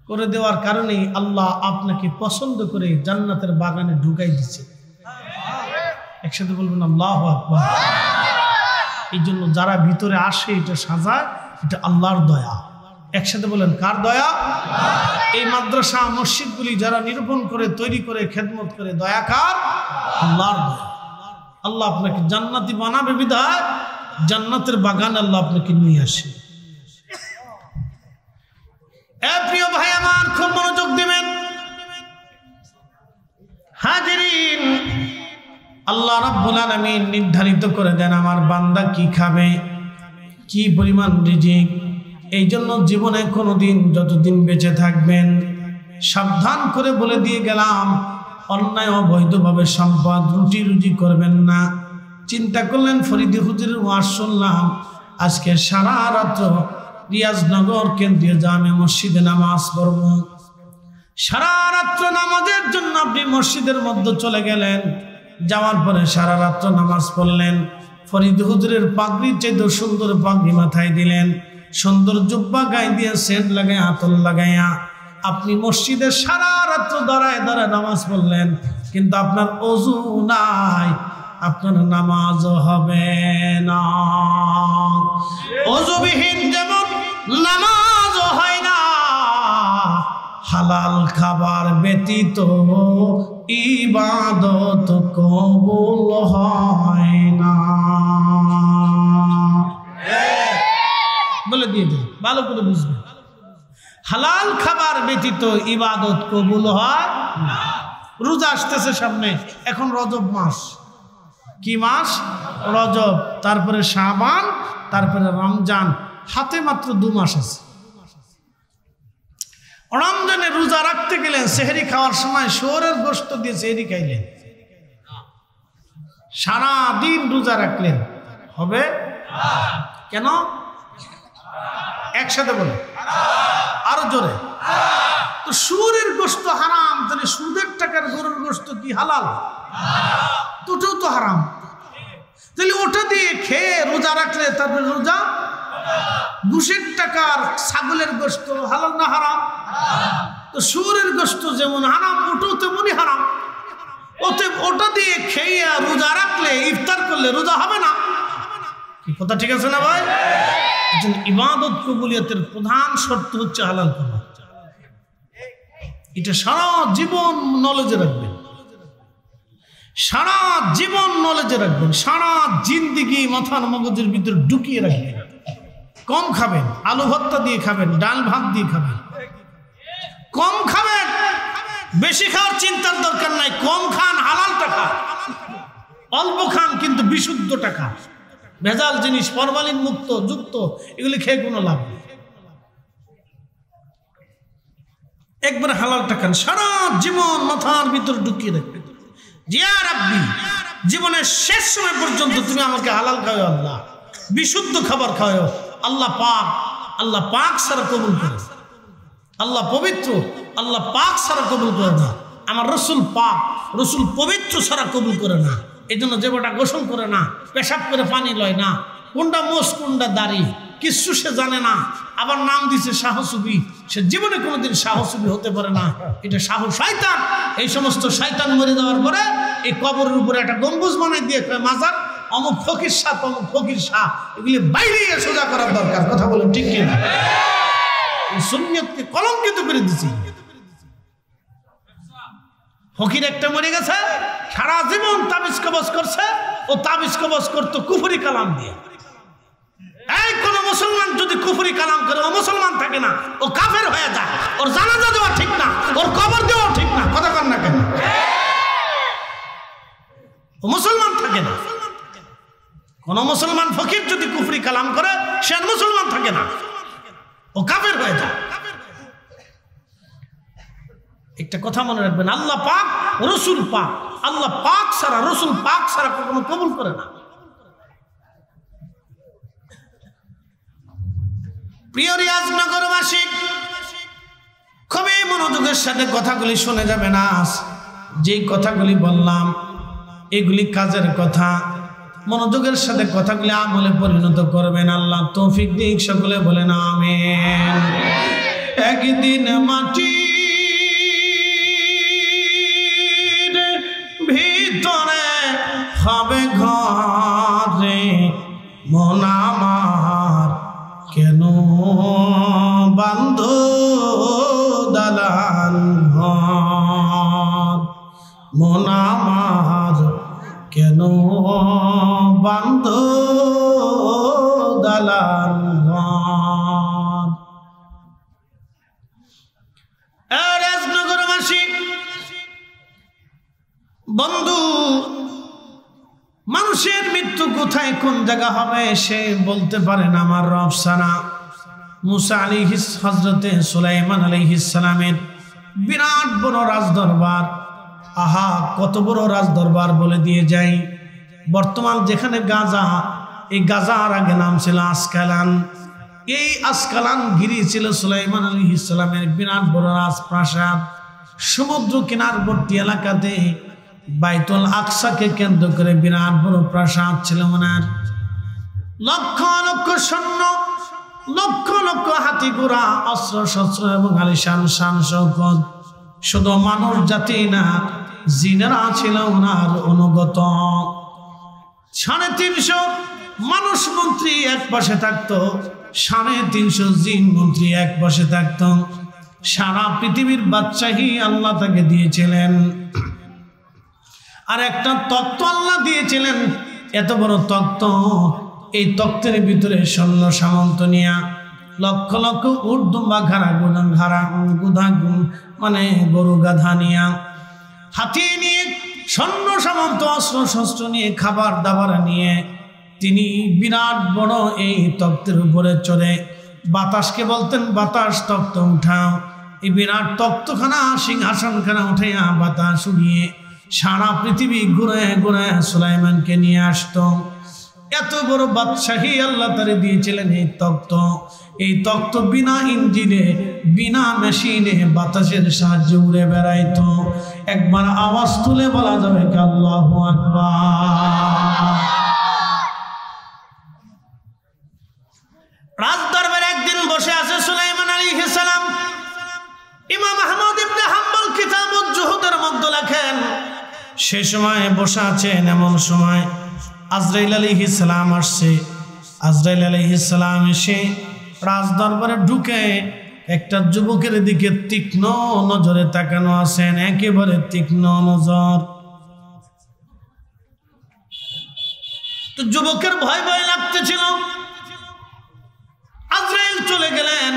করে দেওয়ার কারণেই আল্লাহ আপনাকে পছন্দ করে জান্নাতের বাগানে ঢুকাই দিচ্ছে। একসাথে বলবেন আল্লাহু আকবার। এই জন্য যারা ভিতরে আসে এটা সাজায়, এটা আল্লাহর দয়া। একসাথে বলেন কার দয়া? এই মাদ্রাসা মসজিদগুলি যারা নিরূপণ করে, তৈরি করে, খেদমত করে, দয়া কার? আল্লাহর দয়া। আল্লাহ আপনাকে জান্নাতি বানাবে বিধায় জান্নাতের বাগান আল্লাহ আপনাকে নিয়ে আসে। প্রিয় ভাই আমার, খুব মনোযোগ দিবেন। হাজিরিন, আল্লাহ রাব্বুল আলামিন নির্ধারিত করে দেন আমার বান্দা কি খাবে, কি পরিমাণ রিজিক। এই জন্য জীবনে কোনোদিন যতদিন বেঁচে থাকবেন, সাবধান করে বলে দিয়ে গেলাম, অন্যায় অবৈধভাবে সম্পদ, রুটি রুজি করবেন না। চিন্তা করলেন ফরিদি হুজুরের ওয়াজ শুনলাম, আজকে সারা রাত্র রিয়াজনগর কেন্দ্রীয় জামে মসজিদে নামাজ পড়ব। সারা রাত্র নামাজের জন্য আপনি মসজিদের মধ্যে চলে গেলেন, যাওয়ার পরে সারা রাত্র নামাজ পড়লেন। ফরিদ হুজুরের পাগড়ির চাইতে সুন্দর পাগড়ি মাথায় দিলেন, সুন্দর জুব্বা গায়ে দিয়ে সেন্ট লাগায়, আতর লাগাইয়া আপনি মসজিদে সারা রাত্র দাঁড়ায় দাঁড়ায় নামাজ পড়লেন, কিন্তু আপনার ওযু নাই, আপনার নামাজ হবে না। ওযুবিহীন যেমন নামাজ হয় না, হালাল খাবার ব্যতীত ইবাদত কবুল হয় না। বলে দিয়ে দিন, ভালো করে বুঝবেন। হালাল খাবার ব্যতীত ইবাদত কবুল হয় না। রোজা আসতেছে সামনে, এখন রজব মাস। কি মাস? রজব, তারপরে শাবান, তারপরে রমজান। হাতে মাত্র 2 মাস আছে। রমজানে রোজা রাখতে গেলেন, সেহরি খাওয়ার সময় শুয়োরের গোশত দিয়ে সেহরি খাইলেন, সারা দিন রোজা রাখলেন, হবে? কেন? একসাথে বলে, আরো জোরে। তো শুয়োরের গোশত হারাম, তাহলে সুদের টাকার গরুর গোশত কি হালাল? দুটোও তো হারাম। তাহলে ওটা দিয়ে খেয়ে রোজা রাখলে তারপরে রোজা? ঘুষের টাকার ছাগলের গোশত হালাল না হারাম? তো শুয়োরের গোশত যেমন হারাম, ওটাও তেমনই হারাম। ওটা দিয়ে খেয়ে রোজা রাখলে, ইফতার করলে রোজা হবে না। কথা ঠিক আছে না ভাই? ইবাদত কবুলিয়তের প্রধান শর্ত হচ্ছে হালাল খাবার। এটা সারা জীবন নলেজে রাখবেন, সারা জীবন নলেজে রাখবেন, সারা জিন্দিগি মাথার মগজের ভিতরে ঢুকিয়ে রাখবেন। কম খাবেন, আলু ভর্তা দিয়ে খাবেন, ডাল ভাত দিয়ে খাবেন। কম খাবেন, বেশি খাওয়ার চিন্তার দরকার নাই। কম খান, হালাল টাকা। অল্প খান কিন্তু বিশুদ্ধ টাকা। ভেজাল জিনিস, ফরমালিন মুক্ত যুক্ত, এগুলি খেয়ে কোনো লাভ নেই। একবার হালাল টাকা সারা জীবন মাথার ভিতরে ঢুকিয়ে রাখবেন। জিয়া রাব্বি, জীবনের শেষ সময় পর্যন্ত তুমি আমাকে হালাল খাওয়াও আল্লাহ, বিশুদ্ধ খাবার খাওয়াও আল্লাহ। পাক, আল্লাহ পাক সারা কবুল করে। আল্লাহ পবিত্র, আল্লাহ পাক সারা কবুল করে না। আমার রসুল পাক, রসুল পবিত্র সারা কবুল করে না। এই জন্য যে বেটা গোসল করে না, পেশাব করে পানি লয় না, কোনটা মোষ কোনটা দাড়ি কিছু সে জানে না, আবার নাম দিছে সাহসুবি। সে জীবনে কোনোদিন সাহসুবি হতে পারে না। এটা সাহস শয়তান। এই সমস্ত শয়তান মরে যাওয়ার পরে এই কবরের উপরে একটা গম্বুজ বানাই দিয়ে মাজার, অমুক ফকির শাহ, অমুক ফকির শাহ, এগুলি বাইরে সোজা করার দরকার। কথা বলেন ঠিক কিনা? সুন্নিয়তকে কলঙ্কিত করে দিছি। ফকির একটা মরে গেছে, সারা জীবন তাবিজ কবজ করছে। ও তাবিজ কবজ করতো কুফরি কালাম দিয়ে। এই কোন মুসলমান যদি কুফরি কালাম করে, ও মুসলমান থাকে না, ও কাফের হয়ে যায়। ওর জানাজা দেওয়া ঠিক না, ওর কবর দেওয়া ঠিক না। কথা কন না কেন? ও মুসলমান থাকে না। কোন মুসলমান ফকির যদি কুফরি কালাম করে সে আর মুসলমান থাকে না, ও কাফের হয়ে যায়। একটা কথা মনে রাখবেন, আল্লাহ পাক রসুল পাক, আল্লাহ পাক ছাড়া রসুল পাক ছাড়া কখনো কবুল করে না। প্রিয় রিয়াজনগরবাসী, খুবই মনোযোগের সাথে কথাগুলি শুনে যাবে না। যেই কথাগুলি বললাম এগুলি কাজের কথা, মনোযোগের সাথে কথাগুলি আমলে পরিণত করবেন। আল্লাহ তৌফিক দিক, সকলে বলেন আমিন। একদিন মাটির ভিতরে হবে ঘরে মন আমার, কেন বান্ধ দালান ঘর, মন আমার কেন বান্ধ দালান ঘর। রাজনগরবাসী বন্ধু, মানুষের মৃত্যু কোথায় কোন জায়গা হবে সে বলতে পারে না আমার রব ছাড়া। মুসা আলাইহিস হযরতে সুলাইমান আলাইহিস সালামের বিরাট বড় রাজদরবার, আহা কত বড় রাজদরবার বলে দিয়ে যাই। বর্তমান যেখানে গাজা, এই গাজার আগে নাম ছিল আসকালান। এই আসকালান গিরি ছিল সুলাইমান আলাইহিস সালামের বিরাট বড় রাজপ্রাসাদ। সমুদ্র কিনারবর্তী এলাকাতে বাইতুল আকসাকে কেন্দ্র করে বিরাট বড় প্রাসাদ ছিল ওনার। লক্ষ লক্ষ সৈন্য, লক্ষ লক্ষ হাতি ঘোড়া, অস্ত্র শস্ত্র এবং আলিশান শান শৌকত। শুধু মানুষ জাতি না, জিনেরা ছিল ওনার অনুগত। 350 মানুষ মন্ত্রী এক পাশে থাকতো, 350 জিন মন্ত্রী এক পাশে থাকতো। সারা পৃথিবীর বাদশাহী আল্লাহ তাকে দিয়েছিলেন। আর একটা তক্ত আল্লাহ দিয়েছিলেন, এত বড় তক্ত। এই তক্তের ভিতরে সৈন্য সামন্ত নিয়া লক্ষ লক্ষ উর্দুম্বা ঘাড়া গুদা মানে গরু গাধা নিয়া, হাতি নিয়ে, সৈন্য সামন্ত অস্ত্র শস্ত্র নিয়ে, খাবার দাবার নিয়ে তিনি বিরাট বড় এই তক্তের উপরে চড়ে বাতাসকে বলতেন, বাতাস তক্ত উঠাও। এই বিরাট তক্তখানা সিংহাসনখানা উঠাইয়া বাতাস উড়িয়ে সারা পৃথিবী ঘুরে ঘুরে সুলাইমানকে নিয়ে আসতো। এত বড় বাদশাহী আল্লাহ তারে দিয়েছিলেন এই তক্ত। এই তক্ত বিনা ইঞ্জিনে, বিনা মেশিনে বাতাসের সাহায্যে উড়ে বেড়াইতো। একবার আওয়াজ তুলে বলা যাবে কি আল্লাহু আকবার। রাজদরবারে একদিন বসে আছে সুলাইমান আলাইহিস সালাম। ইমাম আহমদ ইবনে হাম্বল কিতাবুজ জুহুদের মধ্যে লেখেন, সে সময় বসে আছেন, এমন সময় আজরাইল আলাইহিস সালাম আসছে। আজরাইল আলাইহিস সালাম এসে রাজদরবারে ঢুকে একটা যুবকের দিকে তীক্ষ্ণ নজরে তাকানো আছেন, একেবারে তীক্ষ্ণ নজর। তো যুবকের ভয় ভয় লাগতেছিল। আজরাইল চলে গেলেন।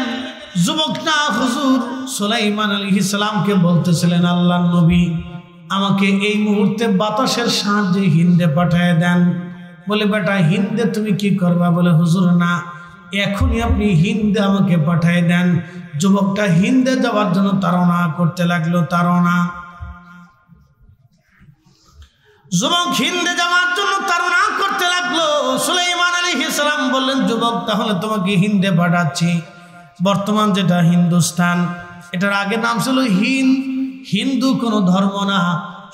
যুবকটা হুজুর সুলাইমান আলাইহিস সালামকে বলতেছিলেন, আল্লাহর নবী আমাকে এই মুহূর্তে বাতাসের সাহায্যে হিন্দে পাঠিয়ে দেন। বলে বেটা হিন্দে তুমি কি করবা? বলে হুজুর না, এখনই আপনি হিন্দে আমাকে পাঠিয়ে দেন। যুবকটা হিন্দে যাওয়ার জন্য তাড়না করতে লাগলো, তাড়না। যুবক হিন্দে যাওয়ার জন্য তাড়না করতে লাগলো। সুলাইমান আলাইহিস সালাম বললেন, যুবক তাহলে তোমাকে হিন্দে পাঠাচ্ছি। বর্তমান যেটা হিন্দুস্তান, এটার আগে নাম ছিল হিন্দ। হিন্দু কোনো ধর্ম না,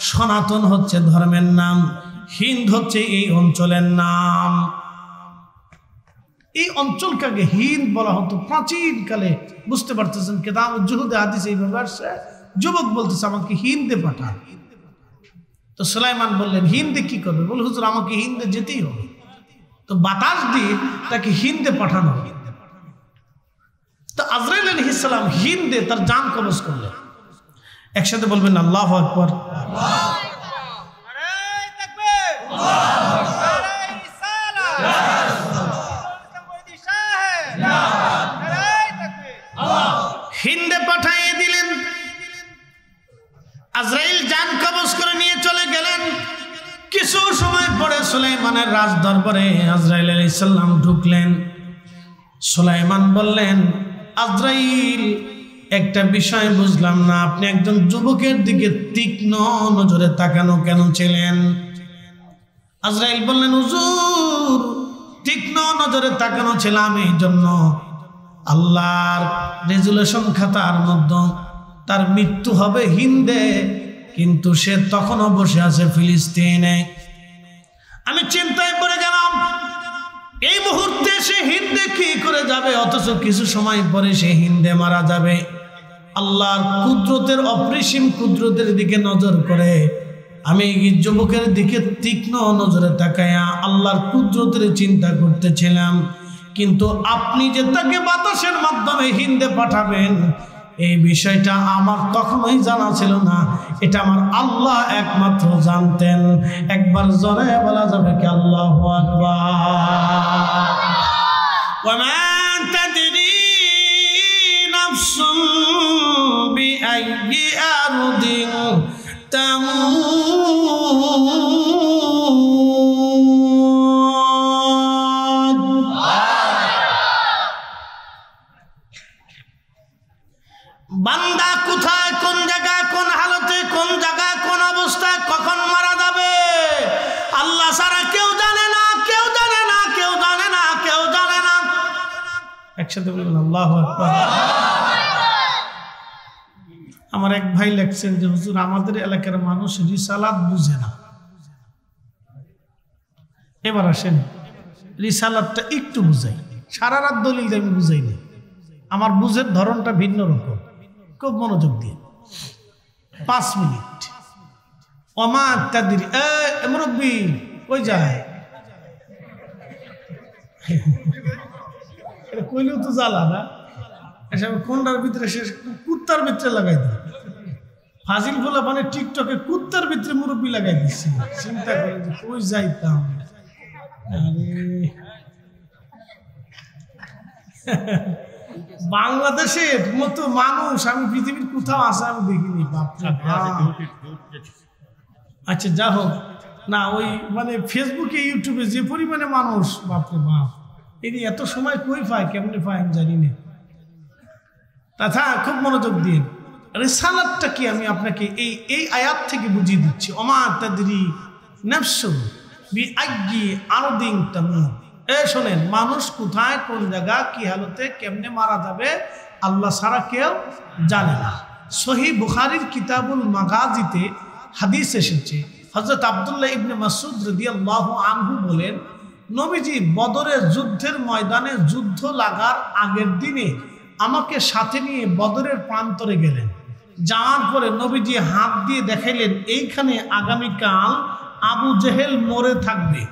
সনাতন হচ্ছে ধর্মের নাম, হিন্দ হচ্ছে এই অঞ্চলের নাম। এই অঞ্চলকে আগে হিন্দ বলা হতো প্রাচীন কালে। বুঝতে পারতেছেন, কিতাবুজ জুহুদে হাদিসে এইভাবে আসছে। যুবক বলতেছে আমাকে হিন্দে পাঠান। তো সুলাইমান বললেন, হিন্দে কি করবে? বলে হুজুর আমাকে হিন্দে যেতেই হবে। তো বাতাস দিয়ে তাকে হিন্দে পাঠানো হবে। তো আজরাইল আলাইহিস সালাম হিন্দে তার জান কবজ করলেন। একসাথে বলবেন আল্লাহু আকবার। হিন্দে পাঠিয়ে দিলেন। আজরাইল জান কবজ করে নিয়ে চলে গেলেন। কিছু সুলাইমানের রাজ দরবারে আজরাইল আলাইহিস সালাম ঢুকলেন। সুলাইমান বললেন, আজরাইল, একটা বিষয় বুঝলাম না, আপনি একজন যুবকের দিকে তীক্ষ্ণ নজরে তাকানো কেন ছিলেন? আজরাইল বললেন, হুজুর, তীক্ষ্ণ নজরে তাকানো ছিলাম এই জন্য, আল্লাহর রেজুলেশন খাতার মধ্যে তার মৃত্যু হবে হিন্দে, কিন্তু সে তখনও বসে আছে ফিলিস্তিনে। আমি চিন্তায় পড়ে গেলাম, এই মুহূর্তে সে হিন্দে কি করে যাবে, অথচ কিছু সময় পরে সে হিন্দে মারা যাবে। আল্লাহর কুদরতের, অপরিসীম কুদরতের দিকে নজর করে আমি যুবকের দিকে তীক্ষ্ণ নজরে তাকায়া আল্লাহর কুদরতের চিন্তা করতেছিলাম, কিন্তু আপনি যে তাকে বাতাসের মাধ্যমে হিন্দে পাঠাবেন এই বিষয়টা আমার তখনই জানা ছিল না, এটা আমার আল্লাহ একমাত্র জানতেন। একবার জোরে বলা যাবে কি আল্লাহু আকবার। ওয়া মা তাদরি নাফসুন বিআইয়ি আরদিন তামুত। বান্দা কোথায়, কোন জায়গায়, কোন হালতে, কোন জায়গায়, কোন অবস্থায়, কখন মারা যাবে আল্লাহ ছাড়া কেউ জানে না, কেউ জানে না, কেউ জানে না, কেউ জানে না। একসাথে বলবেন আল্লাহু আকবার। আমার এক ভাই লেখছেন যে হুজুর, আমাদের এলাকার মানুষ রিসালাত বুঝে না। এবার আসেন, রিসালাতটা একটু বুঝাই। সারা রাত দলিল আমি বুঝাইনি, আমার বুঝের ধরনটা ভিন্ন রকম। খুব মনোযোগ দিয়ে 5 মিনিট। ওমা তাদরি, মুরব্বি কই যায়, কইলেও তো জ্বালা না, এসব কোনটার ভিতরে শেষ কুত্তার ভিতরে লাগাই দিই। ফাজিল বলে মানে টিকটকে কুত্তার ভিতরে মুরব্বি লাগাই দিচ্ছি। চিন্তা করে যে কই যাইতাম। বাংলাদেশের মতো মানুষ আমি পৃথিবীর কোথাও আসা আমি দেখিনি। আচ্ছা যা হোক না, ওই মানে ফেসবুকে ইউটিউবে যে পরিমাণে মানুষ, বাপরে বাপ, এটি এত সময় কই পায়, কেমনে পায় আমি জানি না। তথা খুব মনোযোগ দিয়ে রিসালাতটা কি আমি আপনাকে এই আয়াত থেকে বুঝিয়ে দিচ্ছি। ওমা তাদরি নাফসুন বিআইয়ি আরদিন তামুত। শোনেন, মানুষ কোথায়, কোন জায়গা, কি হালতে, কেমনে মারা যাবে আল্লাহ ছাড়া কেউ জানে না। সহিহ বুখারীর কিতাবুল মাগাজিতে হাদিস এসেছে, হযরত আব্দুল্লাহ ইবনে মাসউদ রাদিয়াল্লাহু আনহু বলেন, নবীজি বদরের যুদ্ধের ময়দানে যুদ্ধ লাগার আগের দিনে আমাকে সাথে নিয়ে বদরের প্রান্তরে গেলেন। যাওয়ার পরে নবীজি হাত দিয়ে দেখাইলেন, এইখানে আগামীকাল আবু জেহেল মরে থাকবে,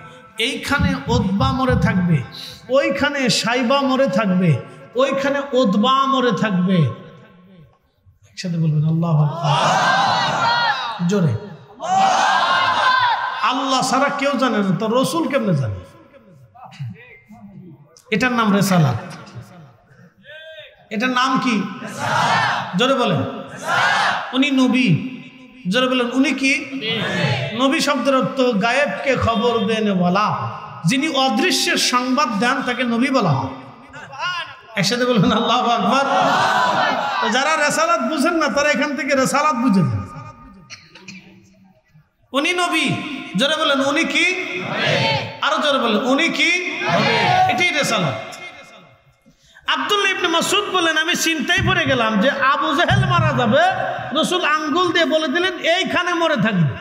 এইখানে উতবা মরে থাকবে, ওইখানে সাইবা মরে থাকবে, ওইখানে উতবা মরে থাকবে। একসাথে বলবেন আল্লাহু আকবার, জোরে। আল্লাহ ছাড়া কেউ জানে না, তো রসুল কেমনে জানে? এটার নাম রিসালাত। এটার নাম কি? জোরে বলেন। উনি নবী। জোরে বলেন, উনি কি? নবী শব্দের অর্থ গায়েবকে খবর দেন বলা, যিনি অদৃশ্যের সংবাদ দেন তাকে নবী বলা হয়। একসাথে বলবেন আল্লাহু আকবার। যারা রিসালাত বুঝেন না তারা এখান থেকে রিসালাত বুঝেন। উনি নবী। জোরে বলেন, উনি কি? আরো জোরে বলেন, উনি কি? এটাই রিসালাত। আব্দুল্লাহ ইবনে মাসউদ বলেন, আমি চিন্তায় পড়ে গেলাম যে আবু জেহেল মারা যাবে, রাসূল আঙ্গুল দিয়ে বলে দিলেন এইখানে মরে থাকবে,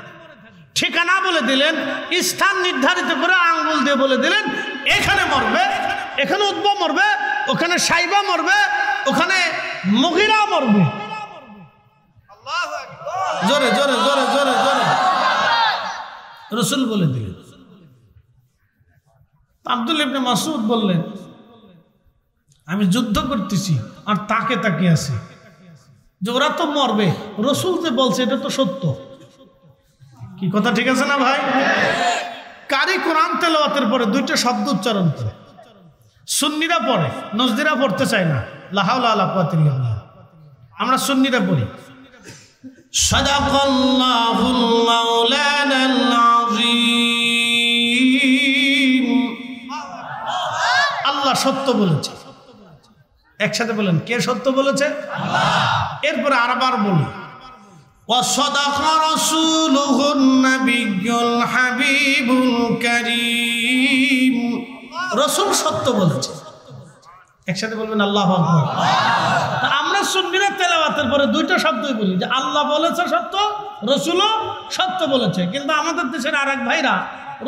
ঠিকানা বলে দিলেন, স্থান নির্ধারিত করে আঙ্গুল দিয়ে বলে দিলেন এখানে মরবে, এখানে উতবা মরবে, ওখানে সাইবা মরবে, ওখানে মুগীরা মরবে। আল্লাহু আকবার। জোরে জোরে জোরে জোরে জোরে রাসূল বলে দিলেন। আব্দুল্লাহ ইবনে মাসউদ বললেন, আমি যুদ্ধ করতেছি আর তাকে তাকে আছে যে ওরা তো মরবে, রসুল যে বলছে এটা তো সত্য। কি কথা ঠিক আছে না ভাই? কারি কোরআন তেলাওয়াতের পরে 2টা শব্দ উচ্চারণ করে, সুন্নিরা পড়ে, নজদিরা পড়তে চায় না। লা হাওলা ওয়ালা কুওয়াতা ইল্লা বিল্লাহ। আমরা সুন্নিরা পড়ি। সাদাকাল্লাহুল মাওলানাল আযীম। সত্য বলেছে। একসাথে বলেন, কে সত্য বলেছে? আল্লাহ। এরপরে আরবার বলি, ওয়াসাদাকা রাসূলুহুন নাবিয়্যুল হাবিবুল কারীম, রাসূল সত্য বলেছে। একসাথে বলবেন আল্লাহু আকবার। আমরা সুন্নিরা তেলাওয়াতের পরে দুইটা শব্দই বলি, যে আল্লাহ বলেছে সত্য, রাসূলও সত্য বলেছে। কিন্তু আমাদের দেশের আরেক ভাইরা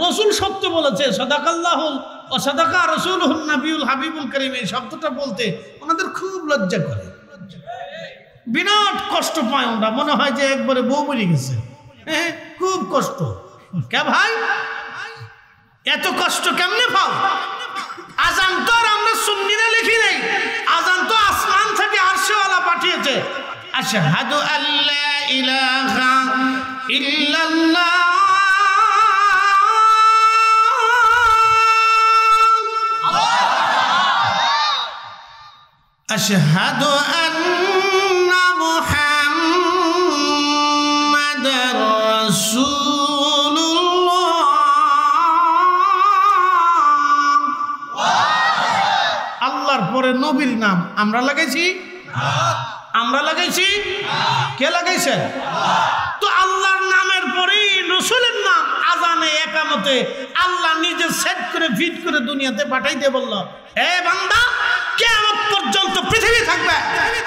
রাসূল সত্য বলেছে, সাদাকাল্লাহু ওয়া সাদাকা রাসূলুহুন নাবিয়্যুল হাবিবুল কারীম, এই শব্দটা বলতে ওনাদের খুব লজ্জা করে, বিরাট কষ্ট পায়। ওরা মনে হয় যে একবারে বউ মরে গেছে। হ্যাঁ, খুব কষ্ট। কে ভাই, এত কষ্ট কেমনে পাও? আজান তো আর আমরা সুন্নিরা লিখি নাই, আজান তো আসমান থেকে আরশেওয়ালা পাঠিয়েছে। আশহাদু আল্লা ইলাহা ইল্লাল্লাহ আশহাদু আন্না মুহাম্মাদার রাসূলুল্লাহ। আল্লাহর পরে নবীর নাম আমরা লাগাইছি? আমরা লাগাইছি? কে লাগাইছে? তো আল্লাহর নামের পরেই রাসূলের নাম আজানে একামতে আল্লাহ নিজে সেট করে ফিট করে দুনিয়াতে পাঠাইতে বলল, এ বান্দা, কিয়ামত পর্যন্ত পৃথিবী থাকবে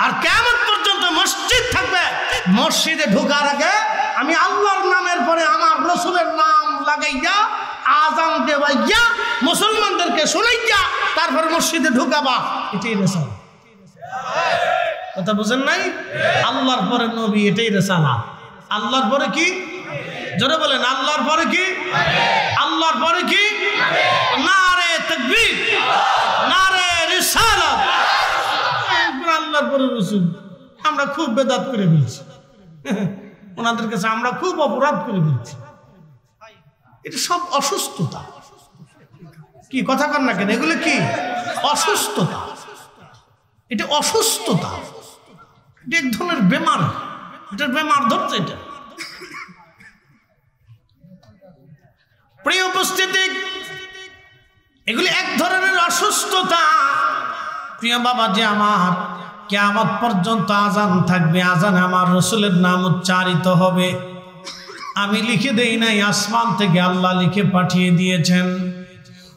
আর কিয়ামত পর্যন্ত মসজিদ থাকবে। মসজিদে ঢোকার আগে আমি আল্লাহর নামের পরে আমার রাসূলের নাম লাগাইয়া আজান দেওয়াইয়া মুসলমানদেরকে শুনাইয়া তারপর মসজিদে ঢুকাবা। এটাই রিসালাত। কথা বুঝেন নাই? আল্লাহর পরে নবী, এটাই রিসালাত। আল্লাহর পরে কি? জোরে বলেন, আল্লাহর পরে কি? আল্লাহর পরে কি? নারে তাকবীর, নারে রিসালাত। আল্লাহর পরে রাসূল। আমরা খুব বেদাত করে ফেলছি, ওনাদের কাছে আমরা খুব অপরাধ করে ফেলছি। এটা সব অসুস্থতা। কি কথা কন না কেন? এগুলো কি অসুস্থতা? এটা অসুস্থতা, এটা এক ধরনের বেমার। এটার বেমার ধরছে এটা। প্রিয় উপস্থিতি, এগুলি এক ধরনের অসুস্থতা। প্রিয় বাবা, যে আমার কিয়ামত পর্যন্ত আজান থাকবে, আজানে আমার রাসূলের নাম উচ্চারিত হবে। আমি লিখে দেই নাই, আসমান থেকে আল্লাহ লিখে পাঠিয়ে দিয়েছেন।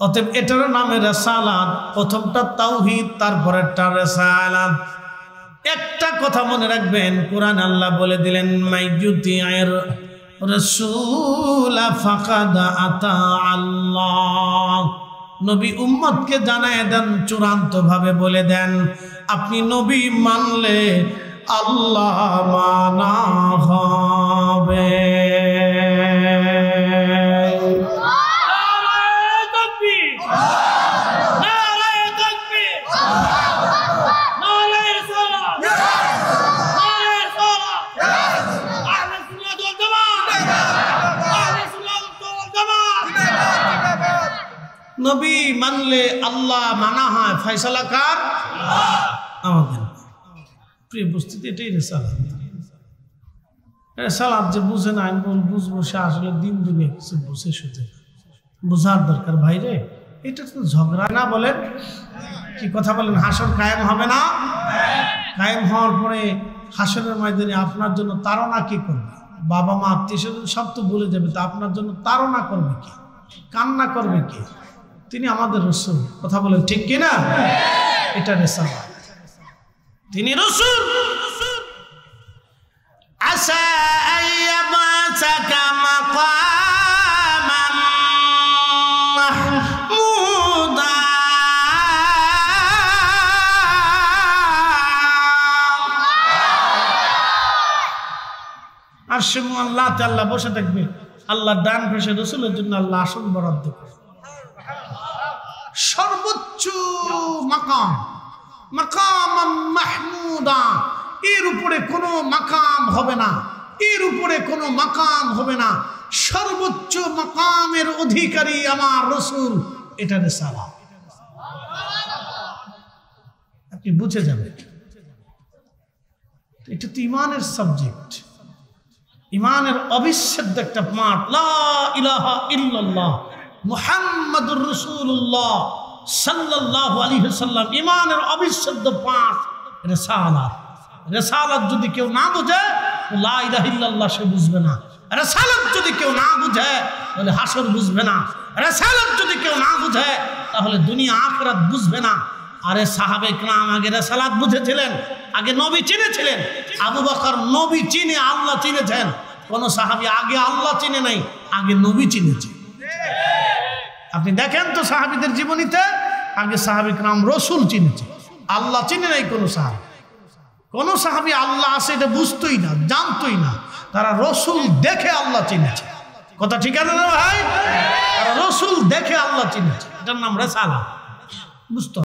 অতএব এটার নামে রিসালাত। প্রথমটা তাওহীদ, তারপরেরটা রিসালাত। একটা কথা মনে রাখবেন, কোরআন আল্লাহ বলে দিলেন, মাইয়ুতি'র রাসূল ফাকাদ আতা আল্লাহ। নবী উম্মতকে জানায় দেন, চূড়ান্ত ভাবে বলে দেন, আপনি নবী মানলে আল্লাহ মানা হবে। নবী মানলে আল্লাহ মানা হয়। ফয়সালা কার? আমাদের। প্রিয় উপস্থিতি, এটাই রিসালাত। রিসালাত যে বুঝে না, আমি বুঝবো, সে আসলে দিন দুনিয়া কিছু বুঝে সুঝে বুঝার দরকার। ভাইরে, এটা তো ঝগড়া না, বলেন কি কথা বলেন? হাসর কায়েম হবে না? কায়েম হওয়ার পরে হাসরের ময়দানে আপনার জন্য তাড়না কি করবে? বাবা মা আত্মীয়স্বজন সব তো বলে যাবে, তা আপনার জন্য তাড়না করবে কি? কান্না করবে কি? তিনি আমাদের রাসূল। কথা বলেন ঠিক কিনা? এটা রিসালাত। তিনি রাসূল। আসা আইয়াবাসাকা মাকামান মাহমুদা। আরশে মুআল্লাতে আল্লাহ বসে থাকবে, আল্লাহ ডান পাশে রাসূলের জন্য আল্লাহ আসন বরাদ্দ করে। সর্বোচ্চ মাকাম, মাকাম মাহমুদা। এর উপরে কোনো মাকাম হবে না, এর উপরে কোনো মাকাম হবে না। সর্বোচ্চ মাকামের অধিকারী আমার রাসূল। এটা রিসালাত। আপনি বুঝে যাবেন, এটা তো ইমানের সাবজেক্ট, ইমানের অবিচ্ছেদ্য একটা পাঠ। লা ইলাহা ইল্লাল্লাহ মুহাম্মাদুর রাসূলুল্লাহ সাল্লাল্লাহু আলাইহি ওয়াসাল্লাম ঈমানের অবিচ্ছেদ্য 5 রিসালাত। রিসালাত যদি কেউ না বুঝে লা ইলাহা ইল্লাল্লাহ সে বুঝবে না। রিসালাত যদি কেউ না বুঝে তাহলে হাসর বুঝবে না। রিসালাত যদি কেউ না বুঝে তাহলে দুনিয়া আখিরাত বুঝবে না। আরে সাহাবে کرام আগে রিসালাত বুঝেছিলেন, আগে নবী চিনেছিলেন। আবু বকর নবী চিনে আল্লাহ চিনেছেন। কোন সাহাবী আগে আল্লাহ চিনে নাই, আগে নবী চিনেছে। আপনি দেখেন তো সাহাবীদের জীবনীতে আগে সাহাবে کرام রাসূল চিনেছে, আল্লাহ চিনে নাই। কোন সাহাবী আল্লাহ আছে এটা বুঝতোই না, জানতোই না। তারা রাসূল দেখে আল্লাহ চিনেছে। কথা ঠিক আছে না ভাই? তারা রাসূল দেখে আল্লাহ চিনেছে, এটার নাম রিসালাত। বুঝতে